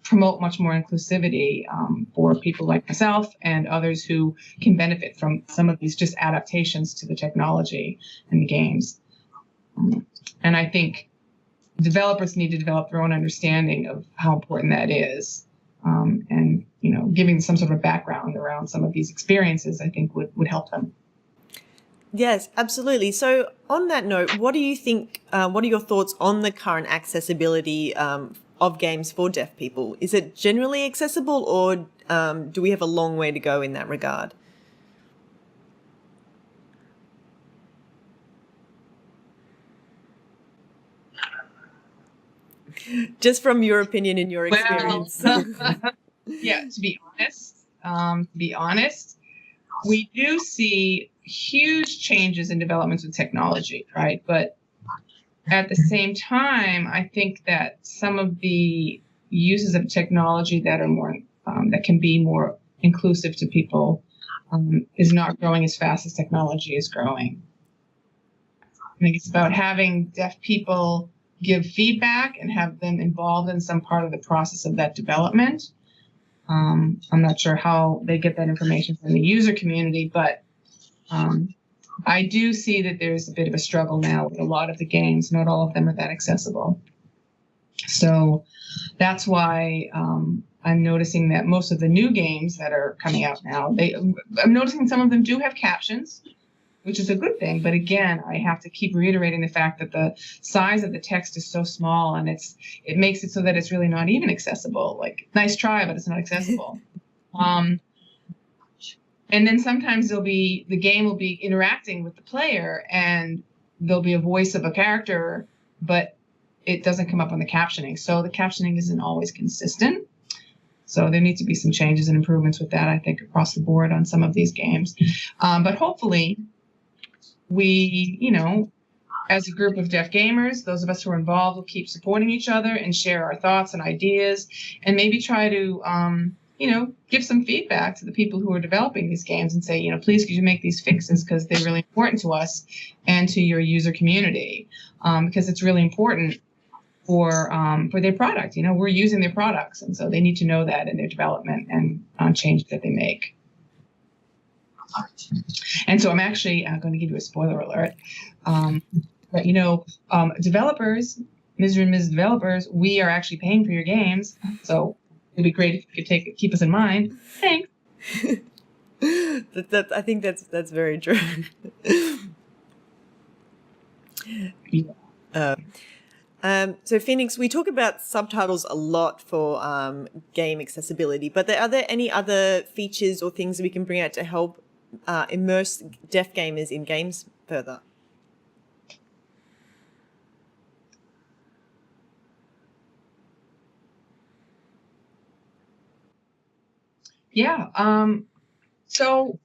Speaker 5: promote much more inclusivity for people like myself and others who can benefit from some of these just adaptations to the technology and the games. And I think developers need to develop their own understanding of how important that is. And, you know, giving some sort of background around some of these experiences, I think would help them.
Speaker 1: Yes, absolutely. So on that note, what do you think, what are your thoughts on the current accessibility of games for deaf people? Is it generally accessible, or do we have a long way to go in that regard? Just from your opinion and your experience.
Speaker 5: Well, yeah, to be honest, we do see huge changes in developments with technology, right? But at the same time, I think that some of the uses of technology that are more that can be more inclusive to people is not growing as fast as technology is growing. I think it's about having deaf people give feedback and have them involved in some part of the process of that development. I'm not sure how they get that information from the user community, but I do see that there's a bit of a struggle now with a lot of the games. Not all of them are that accessible. So that's why I'm noticing that most of the new games that are coming out now, I'm noticing some of them do have captions, which is a good thing. But again, I have to keep reiterating the fact that the size of the text is so small, and it makes it so that it's really not even accessible. Like, nice try, but it's not accessible. And then sometimes the game will be interacting with the player, and there'll be a voice of a character, but it doesn't come up on the captioning. So the captioning isn't always consistent. So there needs to be some changes and improvements with that, I think, across the board on some of these games. But hopefully we, you know, as a group of deaf gamers, those of us who are involved will keep supporting each other and share our thoughts and ideas, and maybe try to, you know, give some feedback to the people who are developing these games and say, you know, please could you make these fixes, because they're really important to us and to your user community, because it's really important for their product. You know, we're using their products, and so they need to know that in their development and change that they make. And so I'm actually going to give you a spoiler alert. But, you know, developers, Mr. and Ms. Developers, we are actually paying for your games. So it'd be great if you could keep us in mind. Thanks.
Speaker 1: I think that's very true.
Speaker 5: Yeah.
Speaker 1: So Phoenix, we talk about subtitles a lot for game accessibility, but are there any other features or things that we can bring out to help immerse deaf gamers in games further?
Speaker 5: Yeah. So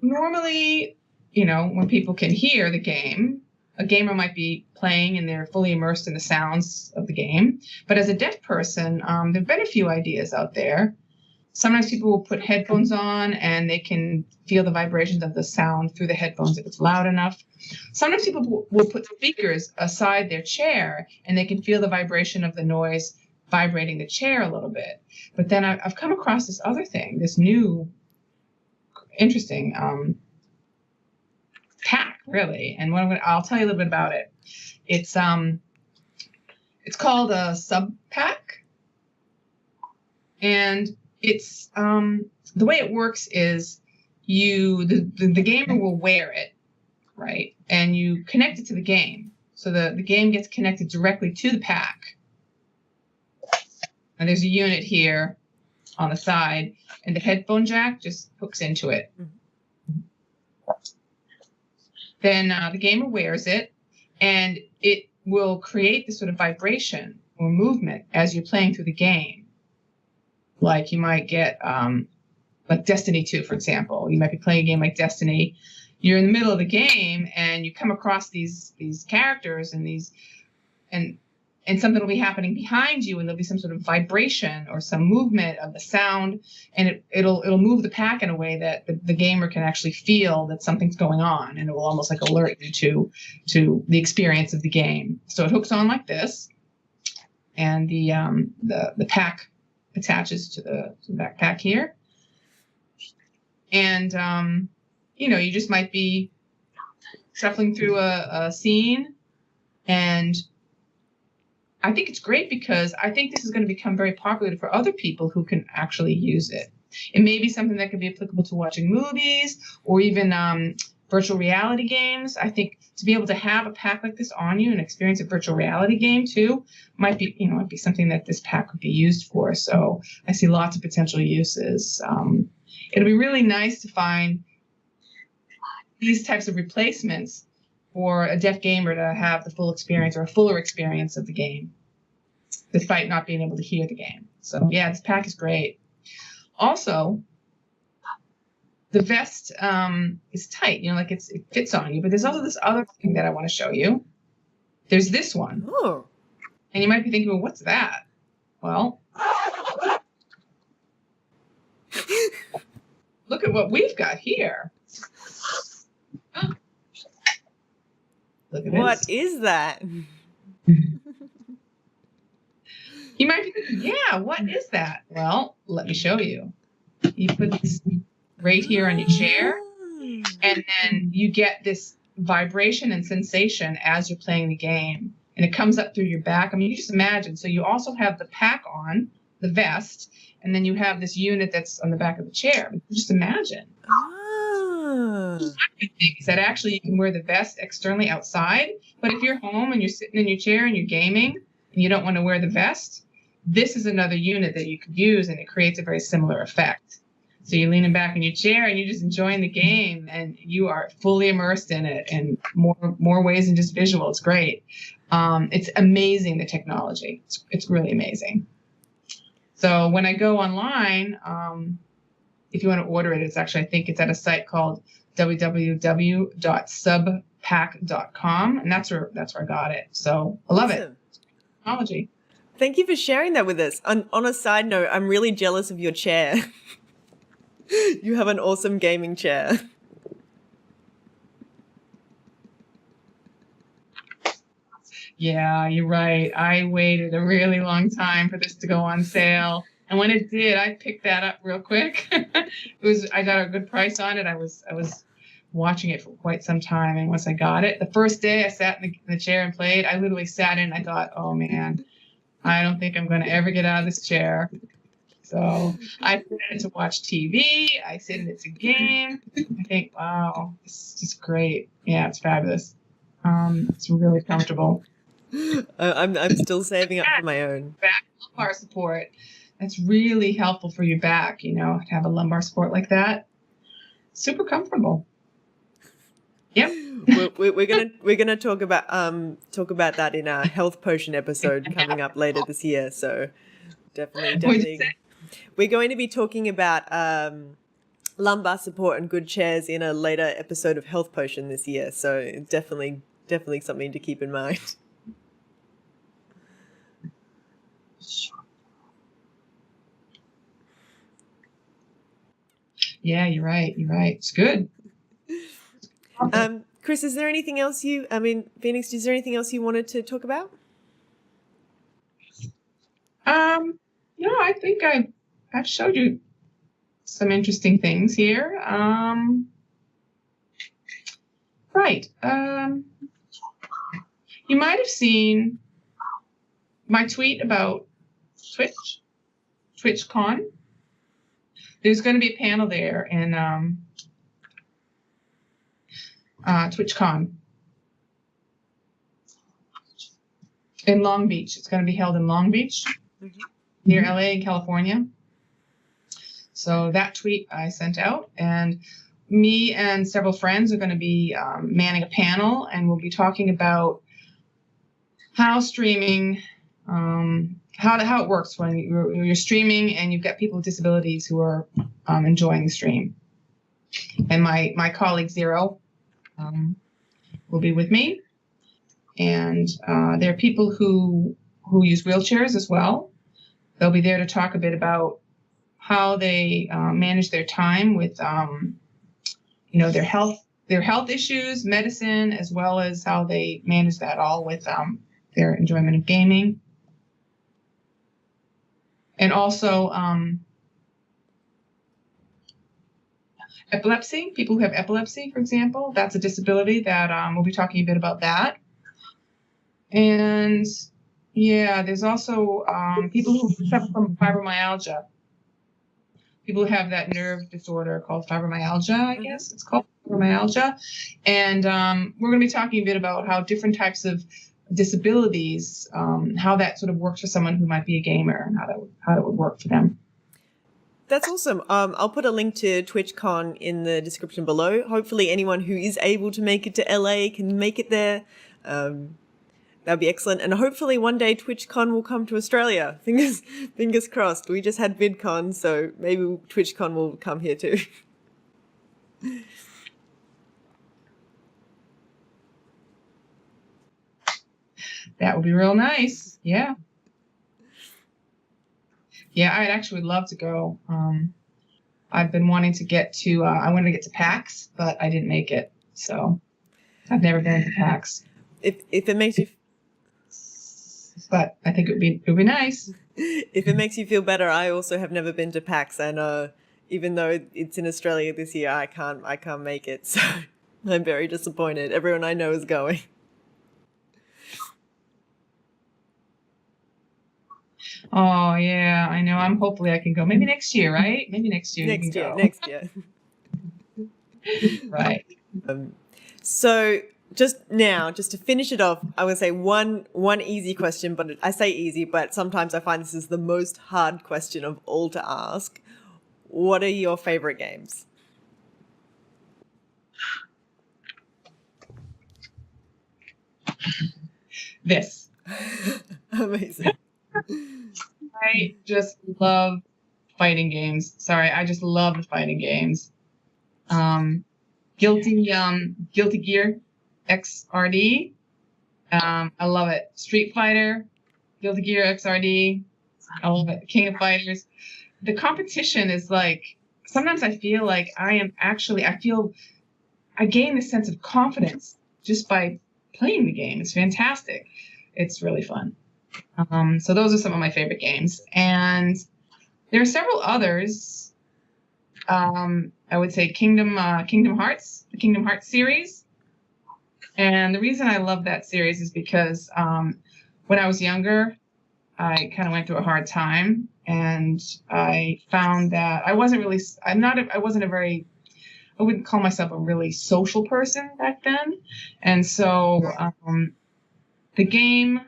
Speaker 5: normally, you know, when people can hear the game, a gamer might be playing and they're fully immersed in the sounds of the game. But as a deaf person, there have been a few ideas out there Sometimes people will put headphones on and they can feel the vibrations of the sound through the headphones if it's loud enough. Sometimes people will put speakers aside their chair and they can feel the vibration of the noise vibrating the chair a little bit. But then I've come across this other thing, this new, interesting pack, really. And I'll tell you a little bit about it. It's called a sub pack, and it's the way it works is the gamer will wear it, right? And you connect it to the game. So the game gets connected directly to the pack. And there's a unit here on the side, and the headphone jack just hooks into it. Then the gamer wears it, and it will create this sort of vibration or movement as you're playing through the game. Like you might get, like Destiny 2, for example. You might be playing a game like Destiny. You're in the middle of the game, and you come across these characters and something will be happening behind you, and there'll be some sort of vibration or some movement of the sound, and it'll move the pack in a way that the gamer can actually feel that something's going on, and it will almost like alert you to the experience of the game. So it hooks on like this, and the pack attaches to the backpack here, and you just might be shuffling through a scene, and I think it's great because I think this is going to become very popular for other people who can actually use it. It may be something that could be applicable to watching movies or even virtual reality games. I think to be able to have a pack like this on you and experience a virtual reality game too might be something that this pack could be used for. So I see lots of potential uses. It'll be really nice to find these types of replacements for a deaf gamer to have the full experience or a fuller experience of the game, despite not being able to hear the game. So yeah, this pack is great. Also, the vest is tight, like it fits on you, but there's also this other thing that I want to show you. There's this one.
Speaker 1: Oh.
Speaker 5: And you might be thinking, well, what's that? Well, look at what we've got here. Look at
Speaker 1: What
Speaker 5: this.
Speaker 1: is that?
Speaker 5: You might be thinking, yeah, what is that? Well, let me show you. You put this right here on your chair, and then you get this vibration and sensation as you're playing the game, and it comes up through your back. I mean, you just imagine. So you also have the pack on, the vest, and then you have this unit that's on the back of the chair. Just imagine. One good thing is that actually you can wear the vest externally outside, but if you're home and you're sitting in your chair and you're gaming and you don't want to wear the vest, this is another unit that you could use, and it creates a very similar effect. So you're leaning back in your chair and you're just enjoying the game, and you are fully immersed in it in more ways than just visual. It's great. It's amazing, the technology. It's really amazing. So when I go online, if you want to order it, it's actually, I think it's at a site called www.subpack.com, and that's where I got it. So I love it. Technology.
Speaker 1: Thank you for sharing that with us. On a side note, I'm really jealous of your chair. You have an awesome gaming chair.
Speaker 5: Yeah, you're right. I waited a really long time for this to go on sale. And when it did, I picked that up real quick. I got a good price on it. I was watching it for quite some time, and once I got it, the first day I sat in the chair and played, I literally sat in and I thought, oh man, I don't think I'm going to ever get out of this chair. So I sit in it to watch TV. I sit in it to game. I think, wow, this is just great. Yeah, it's fabulous. It's really comfortable.
Speaker 1: I'm still saving up for my own.
Speaker 5: Back lumbar support. That's really helpful for your back, to have a lumbar support like that. Super comfortable. Yep.
Speaker 1: We're gonna talk about that in our health potion episode coming up later this year. So definitely. We're going to be talking about lumbar support and good chairs in a later episode of Health Potion this year. So it's definitely something to keep in mind.
Speaker 5: Yeah, you're right. It's good.
Speaker 6: Chris, is there anything else Phoenix, is there anything else you wanted to talk about?
Speaker 5: No, I think I've showed you some interesting things here. Right. You might have seen my tweet about TwitchCon. There's going to be a panel there in TwitchCon in Long Beach. It's going to be held in Long Beach, near LA in California. So that tweet I sent out, and me and several friends are going to be manning a panel, and we'll be talking about how streaming, how it works when you're streaming and you've got people with disabilities who are enjoying the stream. And my colleague Zero will be with me, and there are people who use wheelchairs as well. They'll be there to talk a bit about how they manage their time with their health issues, medicine, as well as how they manage that all with their enjoyment of gaming. And also epilepsy, people who have epilepsy, for example, that's a disability that we'll be talking a bit about that. And yeah, there's also people who suffer from fibromyalgia. People who have that nerve disorder called fibromyalgia, I guess it's called fibromyalgia. And we're going to be talking a bit about how different types of disabilities, how that sort of works for someone who might be a gamer, and how that would work for them.
Speaker 6: That's awesome. I'll put a link to TwitchCon in the description below. Hopefully anyone who is able to make it to LA can make it there. That'd be excellent. And hopefully one day TwitchCon will come to Australia. Fingers crossed. We just had VidCon, so maybe TwitchCon will come here too.
Speaker 5: That would be real nice. Yeah. Yeah, I'd actually love to go. I've been wanting to get to, I wanted to get to PAX, but I didn't make it. So I've never been to PAX.
Speaker 6: If it makes you...
Speaker 5: But I think it would be nice.
Speaker 6: If it makes you feel better, I also have never been to PAX, and even though it's in Australia this year, I can't make it. So I'm very disappointed. Everyone I know is going.
Speaker 5: Oh yeah, I know. Hopefully I can go. Maybe next year, right? Maybe next year.
Speaker 6: Next year.
Speaker 5: Right.
Speaker 6: So just to finish it off, I would say one easy question, but I say easy, but sometimes I find this is the most hard question of all to ask. What are your favorite games?
Speaker 5: This.
Speaker 6: Amazing.
Speaker 5: I just love fighting games. Sorry, I just love the fighting games. Guilty Gear XRD. I love it. Street Fighter, Guilty Gear XRD. I love it. King of Fighters. The competition is like, sometimes I feel like I gain this sense of confidence just by playing the game. It's fantastic. It's really fun. So those are some of my favorite games. And there are several others. I would say Kingdom Hearts, the Kingdom Hearts series. And the reason I love that series is because when I was younger, I kind of went through a hard time, and I found that I wouldn't call myself a really social person back then. And so the game,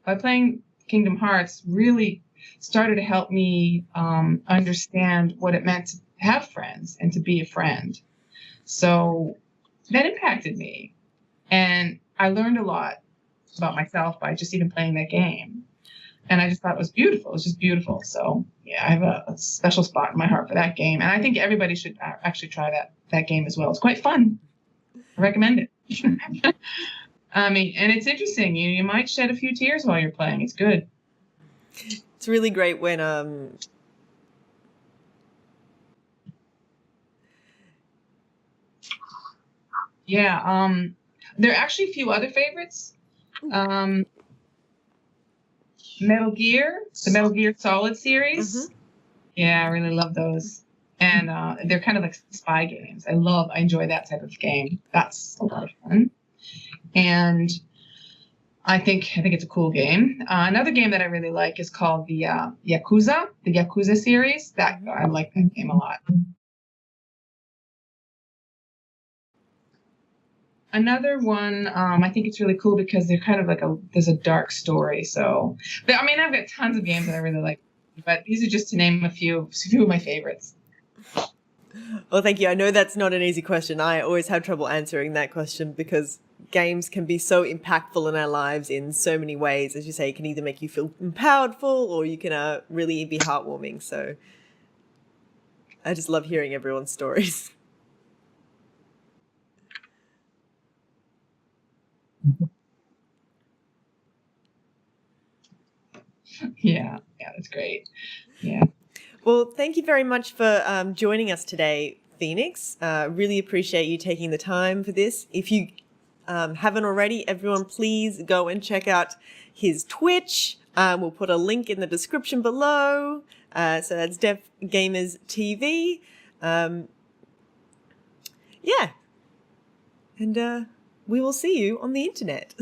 Speaker 5: by playing Kingdom Hearts, really started to help me understand what it meant to have friends and to be a friend. So that impacted me. And I learned a lot about myself by just even playing that game. And I just thought it was beautiful. It was just beautiful. So yeah, I have a special spot in my heart for that game. And I think everybody should actually try that game as well. It's quite fun. I recommend it. I mean, and it's interesting. You might shed a few tears while you're playing. It's good.
Speaker 6: It's really great when
Speaker 5: Yeah. There are actually a few other favorites. Metal Gear, the Metal Gear Solid series. Yeah, I really love those. And they're kind of like spy games. I enjoy that type of game. That's a lot of fun. And I think it's a cool game. Another game that I really like is called the Yakuza series. I like that game a lot. Another one, I think it's really cool because they're kind of like there's a dark story. So, but, I mean, I've got tons of games that I really like, but these are just to name a few of my favorites.
Speaker 6: Well, thank you. I know that's not an easy question. I always have trouble answering that question because games can be so impactful in our lives in so many ways. As you say, it can either make you feel powerful or you can really be heartwarming. So I just love hearing everyone's stories.
Speaker 5: Yeah, that's great. Yeah.
Speaker 6: Well, thank you very much for joining us today, Phoenix. Really appreciate you taking the time for this. If you haven't already, everyone please go and check out his Twitch. We'll put a link in the description below. So that's Deaf Gamers TV. Yeah. And we will see you on the internet.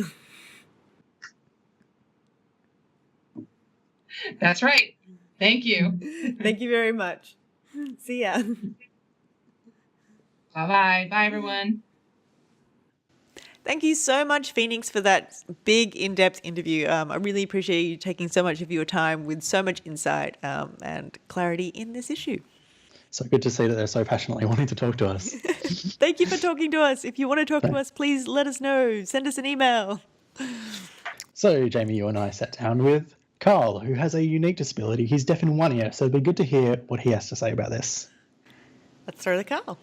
Speaker 5: That's right. Thank you.
Speaker 6: Thank you very much. See ya.
Speaker 5: Bye-bye. Bye, everyone.
Speaker 1: Thank you so much, Phoenix, for that big, in-depth interview. I really appreciate you taking so much of your time with so much insight and clarity in this issue.
Speaker 3: So good to see that they're so passionately wanting to talk to us.
Speaker 1: Thank you for talking to us. If you want to talk to us, please let us know. Send us an email.
Speaker 3: So, Jaymii, you and I sat down with Karl, who has a unique disability. He's deaf in one ear, so it'd be good to hear what he has to say about this.
Speaker 1: Let's throw the Karl.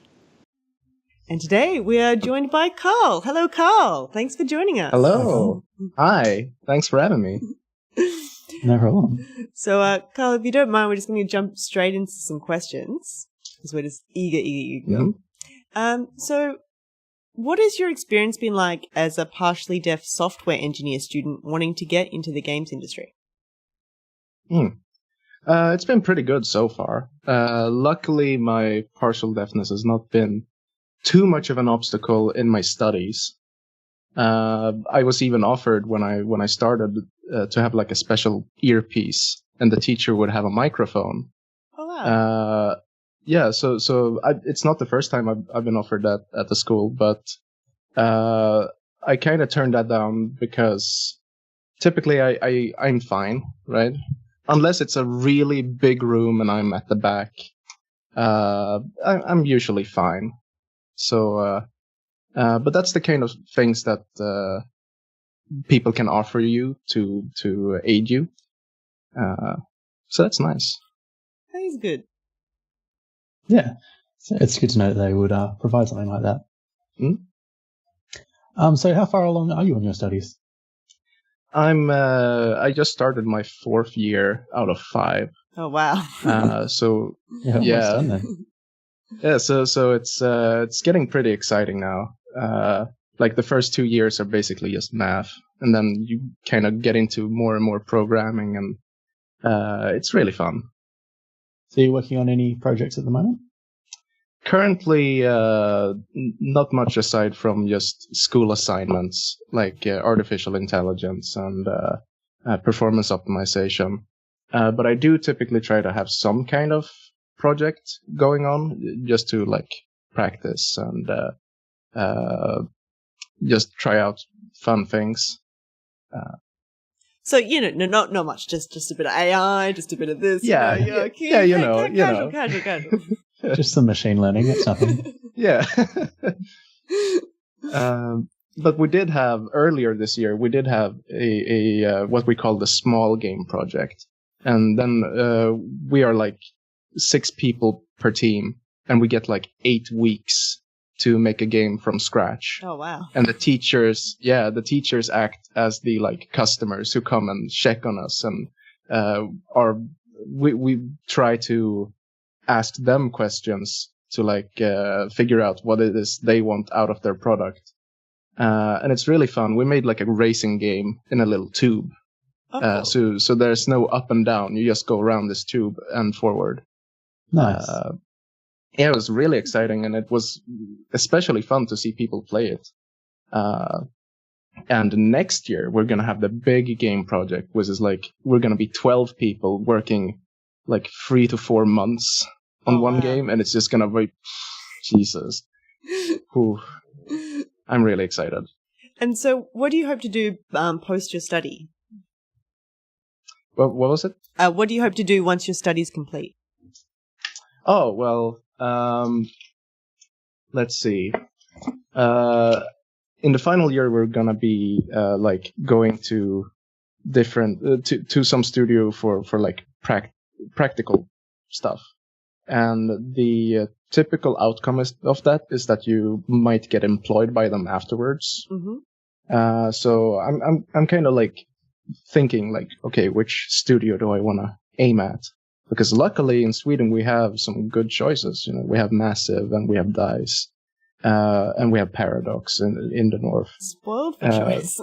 Speaker 1: And today we are joined by Karl. Hello, Karl. Thanks for joining us.
Speaker 7: Hello. Hi. Thanks for having me.
Speaker 3: No problem.
Speaker 6: So, Karl, if you don't mind, we're just going to jump straight into some questions because we're just eager.
Speaker 7: Mm-hmm.
Speaker 6: So, what has your experience been like as a partially deaf software engineer student wanting to get into the games industry?
Speaker 7: It's been pretty good so far. Luckily, my partial deafness has not been too much of an obstacle in my studies. I was even offered when I started to have like a special earpiece, and the teacher would have a microphone.
Speaker 6: Oh wow!
Speaker 7: It's not the first time I've been offered that at the school, but I kind of turned that down because typically I'm fine, right? Unless it's a really big room and I'm at the back, I'm usually fine. So, but that's the kind of things that people can offer you to aid you. So that's nice.
Speaker 6: That is good.
Speaker 3: Yeah, so it's good to know that they would provide something like that. So how far along are you in your studies?
Speaker 7: I just started my 4th year out of 5.
Speaker 6: Oh wow!
Speaker 7: So
Speaker 3: Yeah.
Speaker 7: yeah.
Speaker 3: Done then.
Speaker 7: Yeah, so it's getting pretty exciting now. Like the first 2 years are basically just math, and then you kind of get into more and more programming, and it's really fun.
Speaker 3: So you're working on any projects at the moment?
Speaker 7: Currently, not much aside from just school assignments like artificial intelligence and performance optimization. But I do typically try to have some kind of project going on just to like practice and just try out fun things.
Speaker 6: So not much, just a bit of AI, just a bit of this.
Speaker 7: Yeah,
Speaker 6: Casual.
Speaker 3: Just some machine learning. That's nothing.
Speaker 7: Yeah. But we did have earlier this year. We did have a what we call the small game project, and then we are like 6 people per team, and we get like 8 weeks to make a game from scratch.
Speaker 6: Oh wow!
Speaker 7: And the teachers act as the like customers who come and check on us, and we try to ask them questions to figure out what it is they want out of their product. And it's really fun. We made like a racing game in a little tube. So there's no up and down. You just go around this tube and forward.
Speaker 3: Nice.
Speaker 7: Yeah, it was really exciting, and it was especially fun to see people play it. And next year we're gonna have the big game project, which is like we're gonna be 12 people working like 3 to 4 months on one game, and it's just gonna be Jesus. Whew. I'm really excited.
Speaker 6: And so, what do you hope to do post your study?
Speaker 7: What was it?
Speaker 6: What do you hope to do once your study is complete?
Speaker 7: Oh, well, let's see. In the final year, we're gonna be going to different to some studio for like practical stuff, and the typical outcome of that is that you might get employed by them afterwards.
Speaker 6: Mm-hmm.
Speaker 7: So I'm kind of like thinking like, okay, which studio do I want to aim at? Because luckily in Sweden we have some good choices. You know, we have Massive and we have DICE, and we have Paradox in the north.
Speaker 6: Spoiled for choice.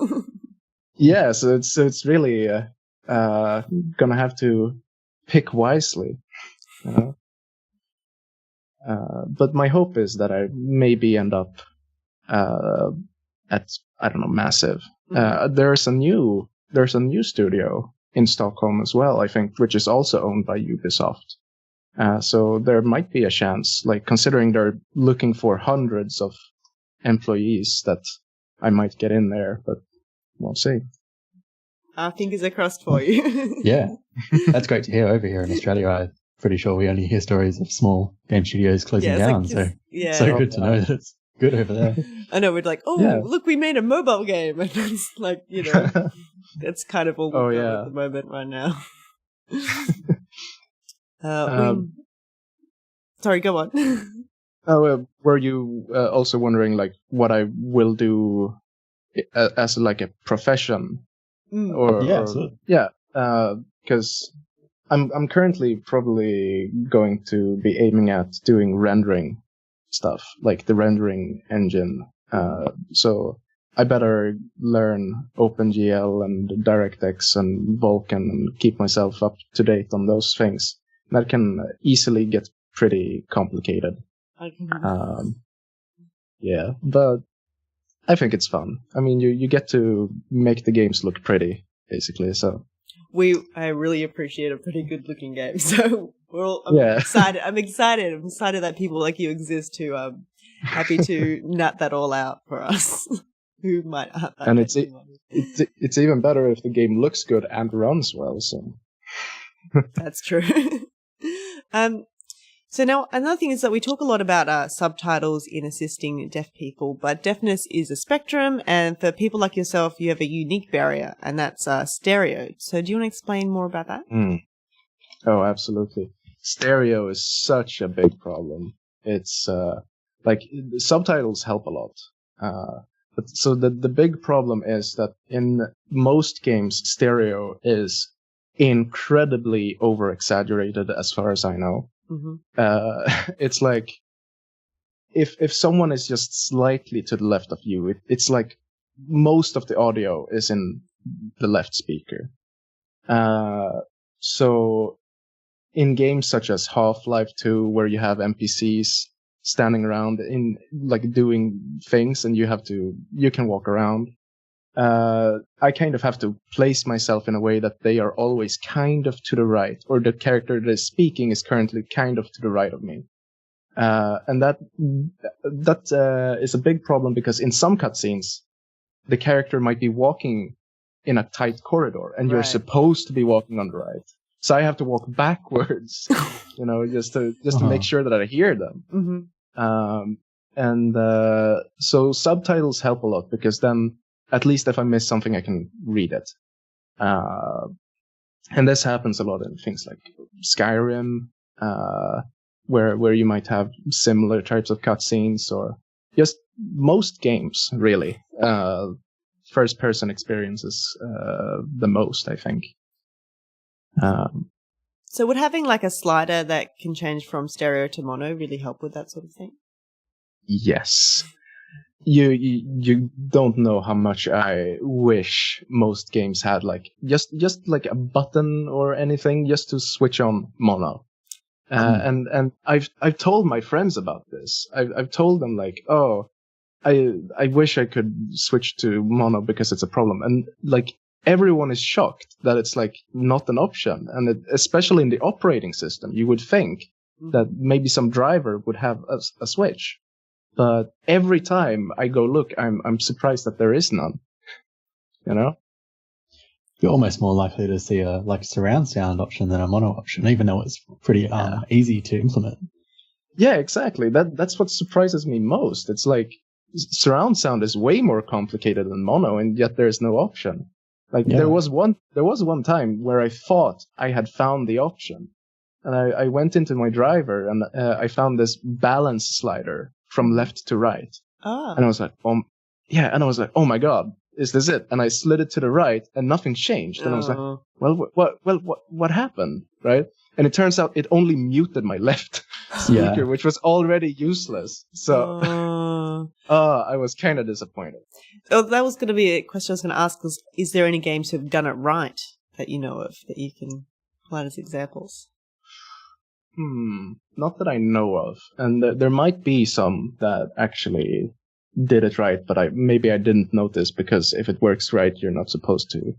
Speaker 7: Yeah, so it's really gonna have to pick wisely. You know? But my hope is that I maybe end up at, I don't know, Massive. There's a new studio in Stockholm as well, I think, which is also owned by Ubisoft. So there might be a chance, like considering they're looking for hundreds of employees, that I might get in there, but we'll see.
Speaker 6: Our fingers are crossed for you.
Speaker 3: Yeah, that's great to hear over here in Australia. I'm pretty sure we only hear stories of small game studios closing down, so good to know that it's good over there.
Speaker 6: I know, we're like, look, we made a mobile game. And it's like, you know, that's kind of all we've got at the moment right now. Sorry, go on.
Speaker 7: Were you also wondering like what I will do as like a profession? Because I'm currently probably going to be aiming at doing rendering stuff, like the rendering engine. So I better learn OpenGL and DirectX and Vulkan and keep myself up to date on those things. That can easily get pretty complicated. Yeah, but I think it's fun. I mean, you get to make the games look pretty, basically. So
Speaker 6: I really appreciate a pretty good looking game. So I'm excited. I'm excited that people like you exist who happy to nut that all out for us. Who might have that.
Speaker 7: And it's even better if the game looks good and runs well. So
Speaker 6: that's true. So now another thing is that we talk a lot about subtitles in assisting deaf people, but deafness is a spectrum, and for people like yourself, you have a unique barrier, and that's stereo. So do you want to explain more about that?
Speaker 7: Oh, absolutely. Stereo is such a big problem. It's like subtitles help a lot. But so the big problem is that in most games, stereo is incredibly over-exaggerated as far as I know. Mm-hmm. It's like if someone is just slightly to the left of you, it's like most of the audio is in the left speaker. So in games such as Half-Life 2, where you have NPCs standing around in like doing things and you can walk around, I kind of have to place myself in a way that they are always kind of to the right, or the character that is speaking is currently kind of to the right of me. And that is a big problem, because in some cutscenes, the character might be walking in a tight corridor and you're supposed to be walking on the right. So I have to walk backwards, just to make sure that I hear them. Mm-hmm. So subtitles help a lot, because then at least if I miss something, I can read it. And this happens a lot in things like Skyrim, where you might have similar types of cutscenes, or just most games, really. First-person experiences the most, I think.
Speaker 6: So would having like a slider that can change from stereo to mono really help with that sort of thing?
Speaker 7: Yes. You don't know how much I wish most games had like just like a button or anything just to switch on mono. And I've told my friends about this. I've told them like, oh, I wish I could switch to mono because it's a problem. And like everyone is shocked that it's like not an option. And especially in the operating system, you would think that maybe some driver would have a switch. But every time I go look, I'm surprised that there is none. You know?
Speaker 3: You're almost more likely to see a like surround sound option than a mono option, even though it's pretty easy to implement.
Speaker 7: Yeah, exactly. That's what surprises me most. It's like surround sound is way more complicated than mono, and yet there's no option. Like there was one time where I thought I had found the option, and I went into my driver and I found this balance slider from left to right, and I was like, oh my god, is this it? And I slid it to the right, and nothing changed, and I was like, well, what happened, right? And it turns out it only muted my left speaker, which was already useless. So I was kind of disappointed.
Speaker 6: Oh, that was going to be a question I was going to ask. Is there any games who've done it right that you know of that you can provide as examples?
Speaker 7: Not that I know of. And there might be some that actually did it right, but maybe I didn't notice because if it works right, you're not supposed to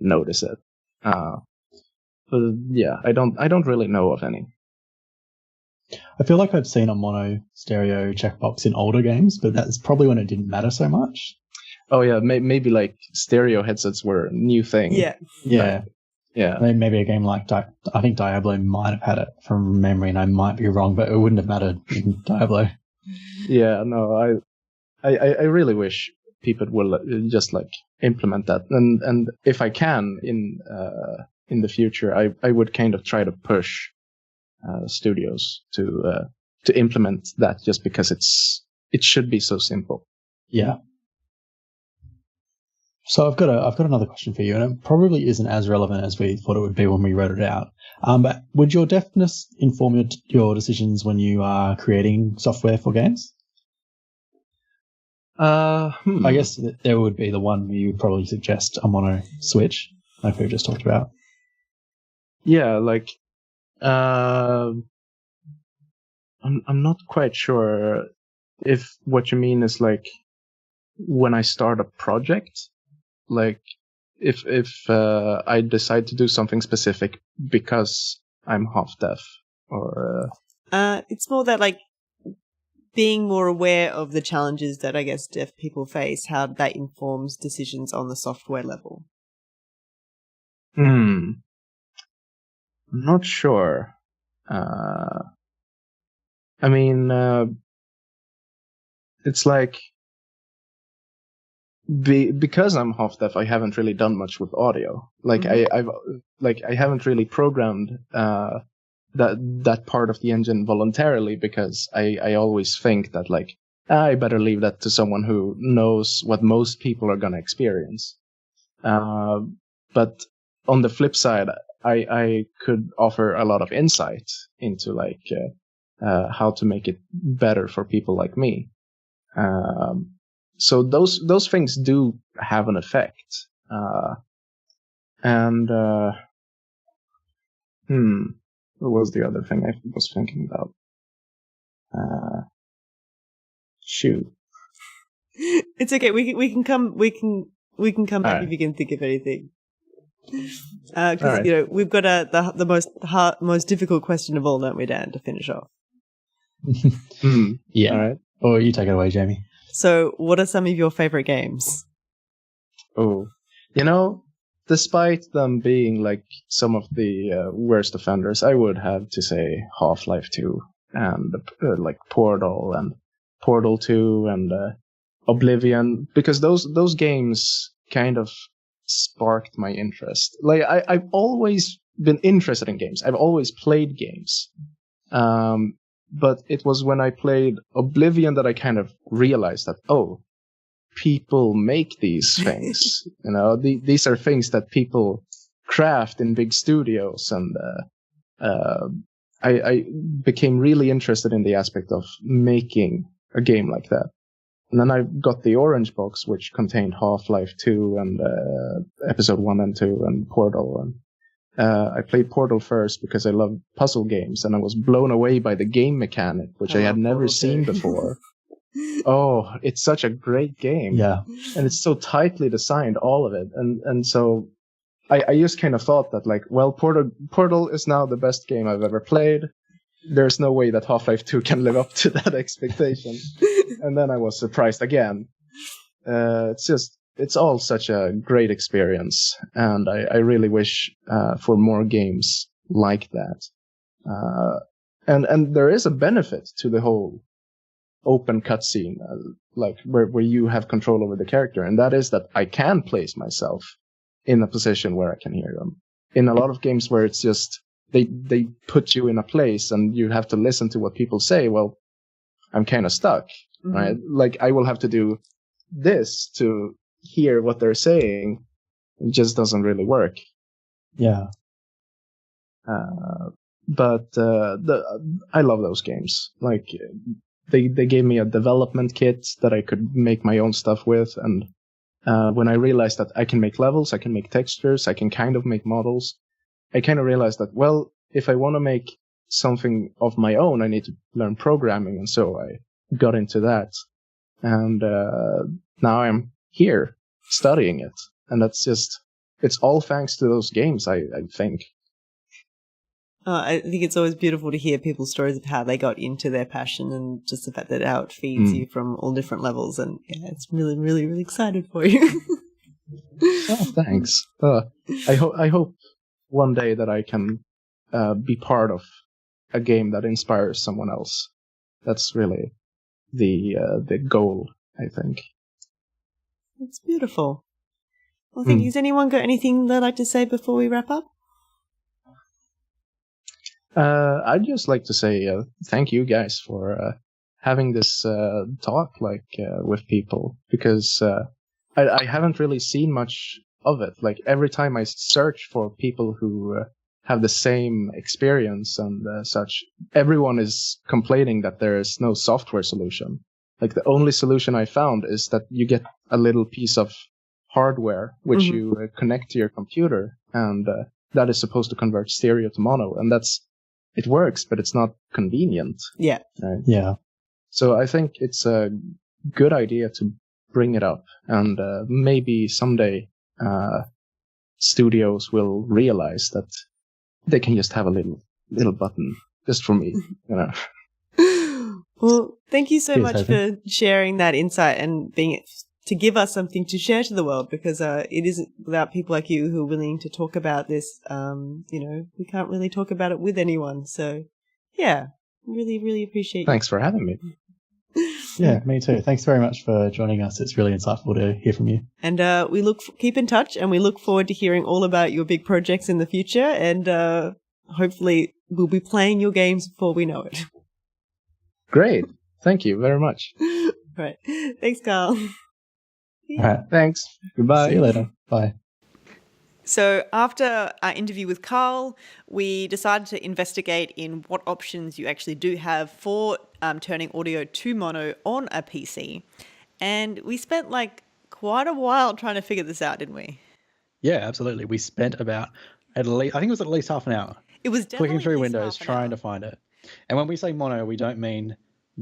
Speaker 7: notice it. But yeah, I don't really know of any.
Speaker 3: I feel like I've seen a mono stereo checkbox in older games, but that's probably when it didn't matter so much.
Speaker 7: Oh yeah, maybe like stereo headsets were a new thing.
Speaker 3: Yeah. Maybe a game like I think Diablo might have had it from memory, and I might be wrong, but it wouldn't have mattered in Diablo.
Speaker 7: Yeah, no, I really wish people will just like implement that, and if I can in the future, I would kind of try to push studios to implement that, just because it should be so simple.
Speaker 3: Yeah. So I've got another question for you, and it probably isn't as relevant as we thought it would be when we wrote it out. But would your deafness inform your decisions when you are creating software for games? I guess there would be the one where you would probably suggest a mono switch, like we just talked about.
Speaker 7: Yeah, like I'm not quite sure if what you mean is like when I start a project, like if I decide to do something specific because I'm half deaf, or
Speaker 6: it's more that like being more aware of the challenges that I guess deaf people face, how that informs decisions on the software level.
Speaker 7: I'm not sure. I mean, it's like because I'm half deaf, I haven't really done much with audio. Like I haven't really programmed that part of the engine voluntarily, because I always think that like I better leave that to someone who knows what most people are gonna experience. But on the flip side, I could offer a lot of insight into like how to make it better for people like me. So those things do have an effect. What was the other thing I was thinking about? Shoot.
Speaker 6: It's okay. We can come back
Speaker 7: right.
Speaker 6: if you can think of anything. Because
Speaker 7: right.
Speaker 6: you know we've got the most difficult question of all, don't we, Dan, to finish off?
Speaker 3: Yeah.
Speaker 7: All right.
Speaker 3: Or you take it away, Jaymii.
Speaker 6: So, what are some of your favorite games?
Speaker 7: Oh, despite them being like some of the worst offenders, I would have to say Half-Life 2 and like Portal and Portal 2 and Oblivion, because those games kind of sparked my interest. Like I've always been interested in games. I've always played games. But it was when I played Oblivion that I kind of realized that, oh, people make these things. These are things that people craft in big studios, and I became really interested in the aspect of making a game like that. And then I got the orange box, which contained Half-Life 2 and Episode 1 and 2 and Portal. And I played Portal first because I love puzzle games, and I was blown away by the game mechanic, which I had never seen before. Oh, it's such a great game.
Speaker 3: Yeah.
Speaker 7: And it's so tightly designed, all of it. And so I just kind of thought that, like, well, Portal is now the best game I've ever played. There's no way that Half-Life 2 can live up to that expectation. And then I was surprised again. It's all such a great experience. And I really wish for more games like that. And there is a benefit to the whole open cutscene, like where you have control over the character. And that is that I can place myself in a position where I can hear them. In a lot of games where it's just they put you in a place and you have to listen to what people say, well, I'm kind of stuck, right? Like, I will have to do this to hear what they're saying. It just doesn't really work.
Speaker 3: Yeah.
Speaker 7: But I love those games. Like, they gave me a development kit that I could make my own stuff with, and when I realized that I can make levels, I can make textures, I can kind of make models, I kind of realized that, well, if I want to make something of my own, I need to learn programming, and so I got into that. And now I'm here studying it. And that's just, it's all thanks to those games, I think.
Speaker 6: I think it's always beautiful to hear people's stories of how they got into their passion and just the fact that how it feeds you from all different levels. And yeah, it's really, really, really excited for you.
Speaker 7: Oh, thanks. I hope one day that I can be part of a game that inspires someone else. That's really the goal, I think.
Speaker 6: It's beautiful. Well, thank you. Has anyone got anything they'd like to say before we wrap up?
Speaker 7: I'd just like to say thank you guys for having this talk with people, because I haven't really seen much of it. Like, every time I search for people who have the same experience and such, everyone is complaining that there is no software solution. Like, the only solution I found is that you get a little piece of hardware which you connect to your computer, and that is supposed to convert stereo to mono, and it works, but it's not convenient.
Speaker 6: Yeah.
Speaker 7: Right?
Speaker 3: Yeah.
Speaker 7: So I think it's a good idea to bring it up, and maybe someday studios will realize that they can just have a little button just for me, you know.
Speaker 6: Well, thank you so
Speaker 3: Cheers,
Speaker 6: much
Speaker 3: Adrian.
Speaker 6: for sharing that insight and being to give us something to share to the world, because it isn't without people like you who are willing to talk about this. We can't really talk about it with anyone. So, yeah, really, really appreciate you.
Speaker 7: Thanks for having me.
Speaker 3: Yeah, me too. Thanks very much for joining us. It's really insightful to hear from you.
Speaker 6: And keep in touch, and we look forward to hearing all about your big projects in the future. And hopefully, we'll be playing your games before we know it.
Speaker 7: Great. Thank you very much.
Speaker 6: Right. Thanks, Karl.
Speaker 3: All right.
Speaker 7: Thanks. Goodbye.
Speaker 3: See you later. Bye.
Speaker 1: So after our interview with Karl, we decided to investigate in what options you actually do have for turning audio to mono on a PC. And we spent quite a while trying to figure this out, didn't we?
Speaker 3: Yeah, absolutely. We spent about I think it was at least half an hour.
Speaker 1: It was definitely
Speaker 3: clicking through
Speaker 1: at least
Speaker 3: Windows
Speaker 1: half an
Speaker 3: trying
Speaker 1: hour.
Speaker 3: to find it. And when we say mono, we don't mean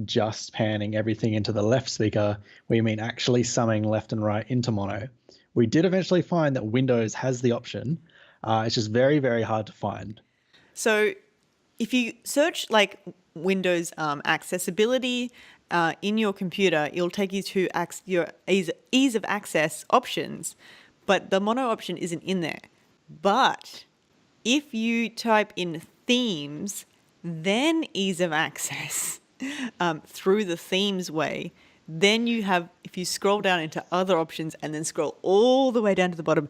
Speaker 3: just panning everything into the left speaker. We mean actually summing left and right into mono. We did eventually find that Windows has the option. It's just very, very hard to find.
Speaker 1: So if you search Windows accessibility in your computer, it'll take you to your ease of access options, but the mono option isn't in there. But if you type in themes, then ease of access through the themes way, then you have, if you scroll down into other options and then scroll all the way down to the bottom,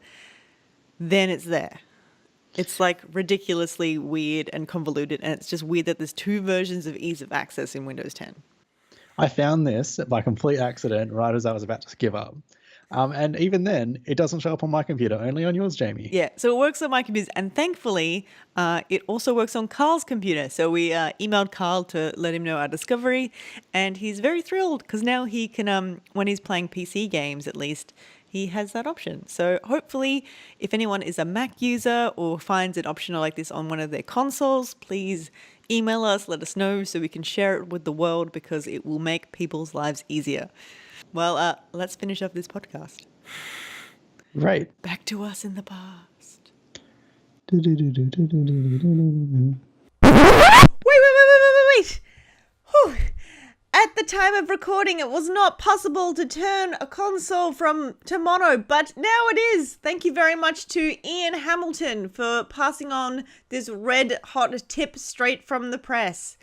Speaker 1: then it's there. It's ridiculously weird and convoluted, and it's just weird that there's two versions of ease of access in Windows 10.
Speaker 3: I found this by complete accident right as I was about to give up. And even then, it doesn't show up on my computer, only on yours, Jaymii.
Speaker 1: Yeah, so it works on my computer, and thankfully, it also works on Karl's computer. So we emailed Karl to let him know our discovery, and he's very thrilled because now he can, when he's playing PC games at least, he has that option. So hopefully, if anyone is a Mac user or finds an option like this on one of their consoles, please email us, let us know so we can share it with the world because it will make people's lives easier. Well, let's finish up this podcast.
Speaker 3: Right.
Speaker 1: Back to us in the past. Wait. Whew. At the time of recording, it was not possible to turn a console to mono, but now it is. Thank you very much to Ian Hamilton for passing on this red hot tip straight from the press.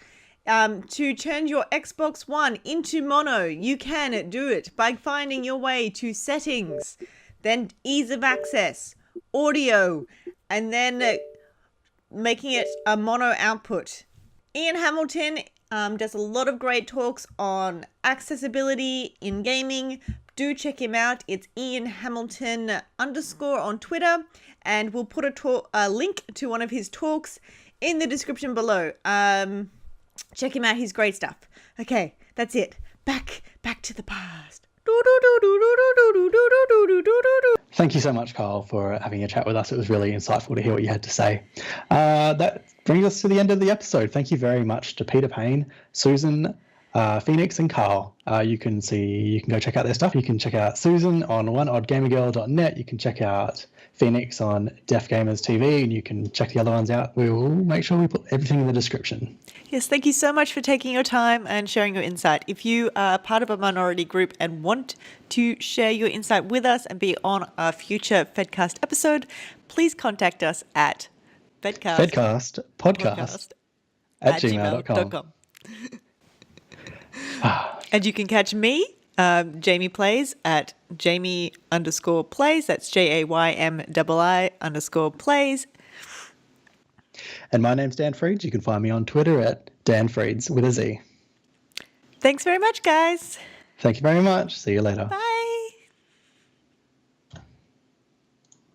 Speaker 1: To turn your Xbox One into mono, you can do it by finding your way to settings, then ease of access, audio, and then making it a mono output. Ian Hamilton does a lot of great talks on accessibility in gaming. Do check him out. It's Ian Hamilton _ on Twitter, and we'll put a link to one of his talks in the description below. Check him out. He's great stuff. Okay, that's it. Back to the past.
Speaker 3: Thank you so much, Karl, for having a chat with us. It was really insightful to hear what you had to say. That brings us to the end of the episode. Thank you very much to Peter Payne, Susan, Phoenix, and Karl. You can go check out their stuff. You can check out Susan on oneoddgamergirl.net. You can check out Phoenix on Deaf Gamers TV, and you can check the other ones out. We will make sure we put everything in the description.
Speaker 1: Yes, thank you so much for taking your time and sharing your insight. If you are part of a minority group and want to share your insight with us and be on a future FEDcast episode, please contact us at
Speaker 3: FEDcastpodcast at gmail.com.
Speaker 1: And you can catch me, Jaymii Plays, at Jaymii_plays. That's JAYMII_plays.
Speaker 3: And my name's Dan Freeds. You can find me on Twitter at Dan Freeds with a Z.
Speaker 1: Thanks very much, guys.
Speaker 3: Thank you very much. See you later.
Speaker 1: Bye.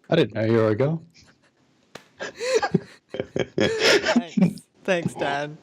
Speaker 3: I didn't know you were a girl.
Speaker 1: Thanks, Dan.